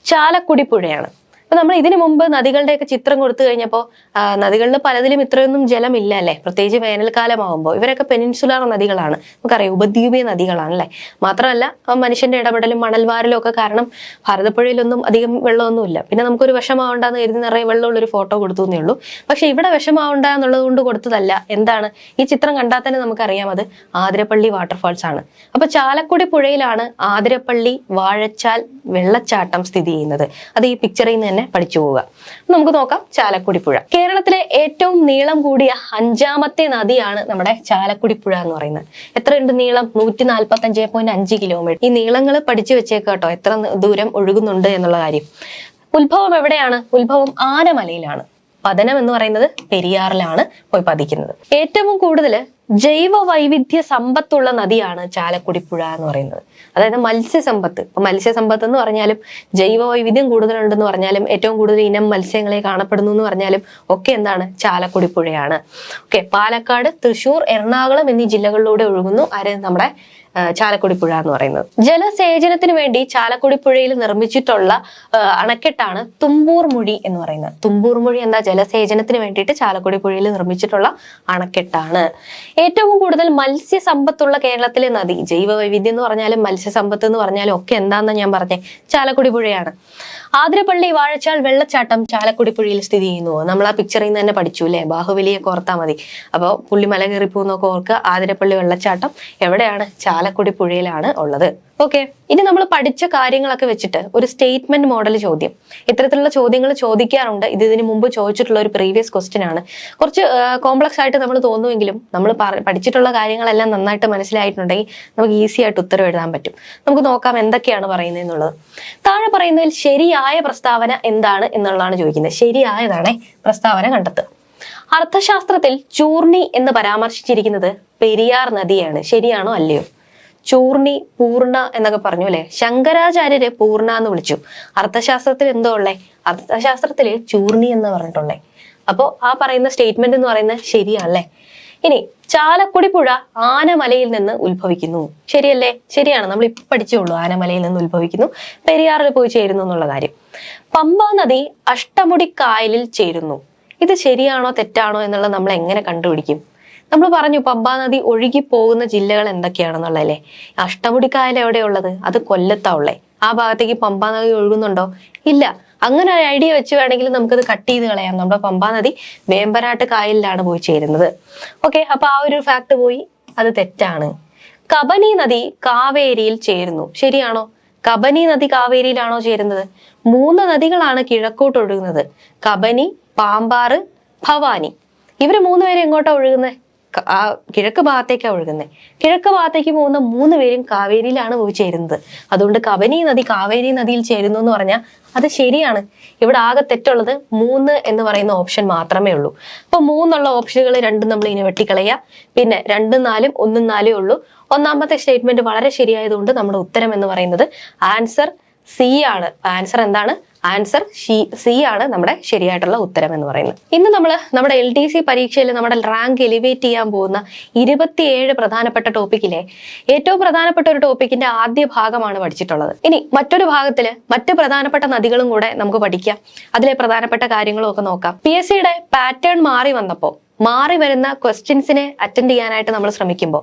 ചാലക്കുടി പുഴയാണ്. അപ്പൊ നമ്മൾ ഇതിനു മുമ്പ് നദികളുടെയൊക്കെ ചിത്രം കൊടുത്തു കഴിഞ്ഞപ്പോൾ നദികളിൽ പലതിലും ഇത്രയൊന്നും ജലമില്ല അല്ലെ, പ്രത്യേകിച്ച് വേനൽക്കാലമാകുമ്പോൾ. ഇവരൊക്കെ പെനിൻസുലാർ നദികളാണ്, നമുക്കറിയാം, ഉപദ്വീപീയ നദികളാണ് അല്ലെ. മാത്രമല്ല മനുഷ്യന്റെ ഇടപെടലും മണൽവാരലും ഒക്കെ കാരണം ഭാരതപ്പുഴയിലൊന്നും അധികം വെള്ളമൊന്നുമില്ല. പിന്നെ നമുക്കൊരു വിഷമാവണ്ടെന്ന് കരുതി നിറയെ വെള്ളമുള്ളൊരു ഫോട്ടോ കൊടുത്തു എന്നേ ഉള്ളൂ. പക്ഷെ ഇവിടെ വിഷമാവണ്ട എന്നുള്ളത് കൊണ്ട് കൊടുത്തതല്ല. എന്താണ്? ഈ ചിത്രം കണ്ടാൽ തന്നെ നമുക്കറിയാം അത് ആതിരപ്പള്ളി വാട്ടർഫാൾസ് ആണ്. അപ്പൊ ചാലക്കുടി പുഴയിലാണ് ആതിരപ്പള്ളി വാഴച്ചാൽ വെള്ളച്ചാട്ടം സ്ഥിതി ചെയ്യുന്നത്. അത് ഈ പിക്ചറിൽ നിന്ന് പഠിച്ചു പോവുക. നമുക്ക് നോക്കാം ചാലക്കുടി പുഴ. കേരളത്തിലെ ഏറ്റവും നീളം കൂടിയ 5ാമത്തെ നദിയാണ് നമ്മുടെ ചാലക്കുടി പുഴ എന്ന് പറയുന്നത്. എത്രയുണ്ട് നീളം? 145.5 കിലോമീറ്റർ. ഈ നീളങ്ങൾ പഠിച്ചു വെച്ചേക്കാം കേട്ടോ, എത്ര ദൂരം ഒഴുകുന്നുണ്ട് എന്നുള്ള കാര്യം. ഉത്ഭവം എവിടെയാണ്? ഉത്ഭവം ആനമലയിലാണ്. പതനം എന്ന് പറയുന്നത് പെരിയാറിലാണ് പോയി പതിക്കുന്നത്. ഏറ്റവും കൂടുതൽ ജൈവ വൈവിധ്യ സമ്പത്തുള്ള നദിയാണ് ചാലക്കുടി പുഴ എന്ന് പറയുന്നത്. അതായത് മത്സ്യസമ്പത്ത്. ഇപ്പൊ മത്സ്യസമ്പത്ത് എന്ന് പറഞ്ഞാലും ജൈവ വൈവിധ്യം കൂടുതലുണ്ടെന്ന് പറഞ്ഞാലും ഏറ്റവും കൂടുതൽ ഇനം മത്സ്യങ്ങളെ കാണപ്പെടുന്നു എന്ന് പറഞ്ഞാലും ഒക്കെ എന്താണ്? ചാലക്കുടി പുഴയാണ്. ഓക്കെ, പാലക്കാട്, തൃശൂർ, എറണാകുളം എന്നീ ജില്ലകളിലൂടെ ഒഴുകുന്നു നമ്മുടെ ചാലക്കുടി പുഴ എന്ന് പറയുന്നത്. ജലസേചനത്തിന് വേണ്ടി ചാലക്കുടി പുഴയിൽ നിർമ്മിച്ചിട്ടുള്ള അണക്കെട്ടാണ് തുമ്പൂർ മുഴി എന്ന് പറയുന്നത്. തുമ്പൂർ മുഴി എന്താ? ജലസേചനത്തിന് വേണ്ടിയിട്ട് ചാലക്കുടി പുഴയിൽ നിർമ്മിച്ചിട്ടുള്ള അണക്കെട്ടാണ്. ഏറ്റവും കൂടുതൽ മത്സ്യസമ്പത്തുള്ള കേരളത്തിലെ നദി, ജൈവ വൈവിധ്യം എന്ന് പറഞ്ഞാലും മത്സ്യസമ്പത്ത് എന്ന് പറഞ്ഞാലും ഒക്കെ എന്താണെന്ന് ഞാൻ പറഞ്ഞേ, ചാലക്കുടി പുഴയാണ്. ആതിരപ്പള്ളി വാഴച്ചാൽ വെള്ളച്ചാട്ടം ചാലക്കുടി പുഴയിൽ സ്ഥിതി ചെയ്യുന്നു. നമ്മൾ ആ പിക്ചറിൽ നിന്ന് തന്നെ പഠിച്ചു അല്ലെ, ബാഹുബലിയെ ഓർത്താൽ മതി. അപ്പോൾ പുള്ളിമല കയറിപ്പോന്നൊക്കെ ഓർക്കുക. ആതിരപ്പള്ളി വെള്ളച്ചാട്ടം എവിടെയാണ്? ചാലക്കുടി പുഴയിലാണ് ഉള്ളത്. ഓക്കെ, ഇനി നമ്മൾ പഠിച്ച കാര്യങ്ങളൊക്കെ വെച്ചിട്ട് ഒരു സ്റ്റേറ്റ്മെന്റ് മോഡൽ ചോദ്യം, ഇത്തരത്തിലുള്ള ചോദ്യങ്ങൾ ചോദിക്കാറുണ്ട്. ഇതിനു മുമ്പ് ചോദിച്ചിട്ടുള്ള ഒരു പ്രീവിയസ് ക്വസ്റ്റ്യൻ ആണ്. കുറച്ച് കോംപ്ലക്സ് ആയിട്ട് നമ്മൾ തോന്നുമെങ്കിലും നമ്മൾ പഠിച്ചിട്ടുള്ള കാര്യങ്ങളെല്ലാം നന്നായിട്ട് മനസ്സിലായിട്ടുണ്ടെങ്കിൽ നമുക്ക് ഈസി ആയിട്ട് ഉത്തരം എഴുതാൻ പറ്റും. നമുക്ക് നോക്കാം എന്തൊക്കെയാണ് പറയുന്നത് എന്നുള്ളത്. താഴെ പറയുന്നതിൽ ശരിയായ പ്രസ്താവന എന്താണ് എന്നുള്ളതാണ് ചോദിക്കുന്നത്. ശരിയായതാണേ പ്രസ്താവന കണ്ടെത്തുക. അർത്ഥശാസ്ത്രത്തിൽ ചൂർണി എന്ന് പരാമർശിച്ചിരിക്കുന്നത് പെരിയാർ നദിയാണ്. ശരിയാണോ അല്ലയോ? ചൂർണി, പൂർണ്ണ എന്നൊക്കെ പറഞ്ഞു അല്ലെ. ശങ്കരാചാര്യര് പൂർണ്ണ എന്ന് വിളിച്ചു. അർത്ഥശാസ്ത്രത്തിൽ എന്തോ ഉള്ളേ? അർത്ഥശാസ്ത്രത്തില് ചൂർണി എന്ന് പറഞ്ഞിട്ടുള്ളേ. അപ്പോ ആ പറയുന്ന സ്റ്റേറ്റ്മെന്റ് എന്ന് പറയുന്നത് ശരിയാണല്ലേ. ഇനി ചാലക്കുടി പുഴ ആനമലയിൽ നിന്ന് ഉത്ഭവിക്കുന്നു. ശരിയല്ലേ? ശരിയാണ്. നമ്മൾ ഇപ്പൊ പഠിച്ചുള്ളൂ ആനമലയിൽ നിന്ന് ഉത്ഭവിക്കുന്നു, പെരിയാറിൽ പോയി ചേരുന്നു എന്നുള്ള കാര്യം. പമ്പാ നദി അഷ്ടമുടി കായലിൽ ചേരുന്നു. ഇത് ശരിയാണോ തെറ്റാണോ എന്നുള്ളത് നമ്മൾ എങ്ങനെ കണ്ടുപിടിക്കും? നമ്മൾ പറഞ്ഞു പമ്പാ നദി ഒഴുകി പോകുന്ന ജില്ലകൾ എന്തൊക്കെയാണെന്നുള്ളതല്ലേ. അഷ്ടമുടിക്കായൽ എവിടെയുള്ളത്? അത് കൊല്ലത്താ ഉള്ളേ. ആ ഭാഗത്തേക്ക് പമ്പാ നദി ഒഴുകുന്നുണ്ടോ? ഇല്ല. അങ്ങനെ ഒരു ഐഡിയ വെച്ച് വേണമെങ്കിൽ നമുക്കത് കട്ട് ചെയ്ത് കളയാം. നമ്മുടെ പമ്പാ നദി വേമ്പനാട്ട് കായലിലാണ് പോയി ചേരുന്നത്. ഓക്കെ, അപ്പൊ ആ ഒരു ഫാക്ട് പോയി, അത് തെറ്റാണ്. കബനി നദി കാവേരിയിൽ ചേരുന്നു, ശരിയാണോ? കബനി നദി കാവേരിയിലാണോ ചേരുന്നത്? 3 നദികളാണ് കിഴക്കോട്ട് ഒഴുകുന്നത്, കബനി, പാമ്പാറ്, ഭവാനി. ഇവര് 3 പേരും എങ്ങോട്ടാ ഒഴുകുന്നത്? ആ കിഴക്ക് ഭാഗത്തേക്കാണ് ഒഴുകുന്നത്. കിഴക്ക് ഭാഗത്തേക്ക് പോകുന്ന 3 പേരും കാവേരിയിലാണ് പോയി ചേരുന്നത്. അതുകൊണ്ട് കബനി നദി കാവേരി നദിയിൽ ചേരുന്നു എന്ന് പറഞ്ഞാൽ അത് ശരിയാണ്. ഇവിടെ ആകെ തെറ്റുള്ളത് 3 എന്ന് പറയുന്ന ഓപ്ഷൻ മാത്രമേ ഉള്ളൂ. അപ്പൊ 3 ഓപ്ഷനുകൾ 2 നമ്മൾ ഇനി വെട്ടിക്കളയാം. പിന്നെ 2, 4, 1, 4 ഉള്ളൂ. ഒന്നാമത്തെ സ്റ്റേറ്റ്മെന്റ് വളരെ ശരിയായതുകൊണ്ട് നമ്മുടെ ഉത്തരം എന്ന് പറയുന്നത് ആൻസർ സി ആണ്. ആൻസർ എന്താണ്? ആൻസർ സി ആണ് നമ്മുടെ ശരിയായിട്ടുള്ള ഉത്തരം എന്ന് പറയുന്നത്. ഇന്ന് നമ്മൾ നമ്മുടെ LDC പരീക്ഷയിൽ നമ്മുടെ റാങ്ക് എലിവേറ്റ് ചെയ്യാൻ പോകുന്ന 27 പ്രധാനപ്പെട്ട ടോപ്പിക്കിലെ ഏറ്റവും പ്രധാനപ്പെട്ട ഒരു ടോപ്പിക്കിന്റെ ആദ്യ ഭാഗമാണ് പഠിച്ചിട്ടുള്ളത്. ഇനി മറ്റൊരു ഭാഗത്തില് മറ്റ് പ്രധാനപ്പെട്ട നദികളും കൂടെ നമുക്ക് പഠിക്കാം. അതിലെ പ്രധാനപ്പെട്ട കാര്യങ്ങളും ഒക്കെ നോക്കാം. PSCയുടെ പാറ്റേൺ മാറി വന്നപ്പോൾ മാറി വരുന്ന ക്വസ്റ്റ്യൻസിനെ അറ്റൻഡ് ചെയ്യാനായിട്ട് നമ്മൾ ശ്രമിക്കുമ്പോൾ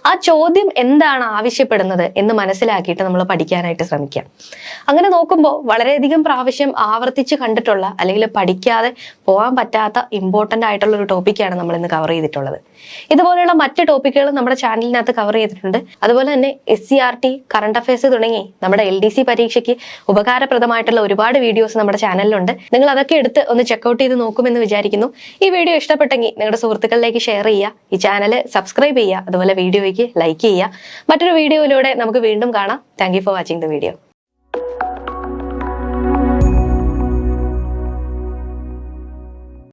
ആ ചോദ്യം എന്താണ് ആവശ്യപ്പെടുന്നത് എന്ന് മനസ്സിലാക്കിയിട്ട് നമ്മൾ പഠിക്കാനായിട്ട് ശ്രമിക്കാം. അങ്ങനെ നോക്കുമ്പോൾ വളരെയധികം പ്രാവശ്യം ആവർത്തിച്ച് കണ്ടിട്ടുള്ള അല്ലെങ്കിൽ പഠിക്കാതെ പോകാൻ പറ്റാത്ത ഇമ്പോർട്ടൻ്റ് ആയിട്ടുള്ള ഒരു ടോപ്പിക്കാണ് നമ്മൾ ഇന്ന് കവർ ചെയ്തിട്ടുള്ളത്. ഇതുപോലെയുള്ള മറ്റ് ടോപ്പിക്കുകൾ നമ്മുടെ ചാനലിനകത്ത് കവർ ചെയ്തിട്ടുണ്ട്. അതുപോലെ തന്നെ SCRT, കറണ്ട് അഫയേഴ്സ് തുടങ്ങി നമ്മുടെ LDC പരീക്ഷയ്ക്ക് ഉപകാരപ്രദമായിട്ടുള്ള ഒരുപാട് വീഡിയോസ് നമ്മുടെ ചാനലിലുണ്ട്. നിങ്ങൾ അതൊക്കെ എടുത്ത് ഒന്ന് ചെക്കൗട്ട് ചെയ്ത് നോക്കുമെന്ന് വിചാരിക്കുന്നു. ഈ വീഡിയോ ഇഷ്ടപ്പെട്ടെങ്കിൽ നിങ്ങളുടെ സുഹൃത്തുക്കളിലേക്ക് ഷെയർ ചെയ്യുക, ഈ ചാനൽ സബ്സ്ക്രൈബ് ചെയ്യുക, അതുപോലെ വീഡിയോയ്ക്ക് ലൈക്ക് ചെയ്യുക. മറ്റൊരു വീഡിയോയിലൂടെ നമുക്ക് വീണ്ടും കാണാം. Thank you for watching the video.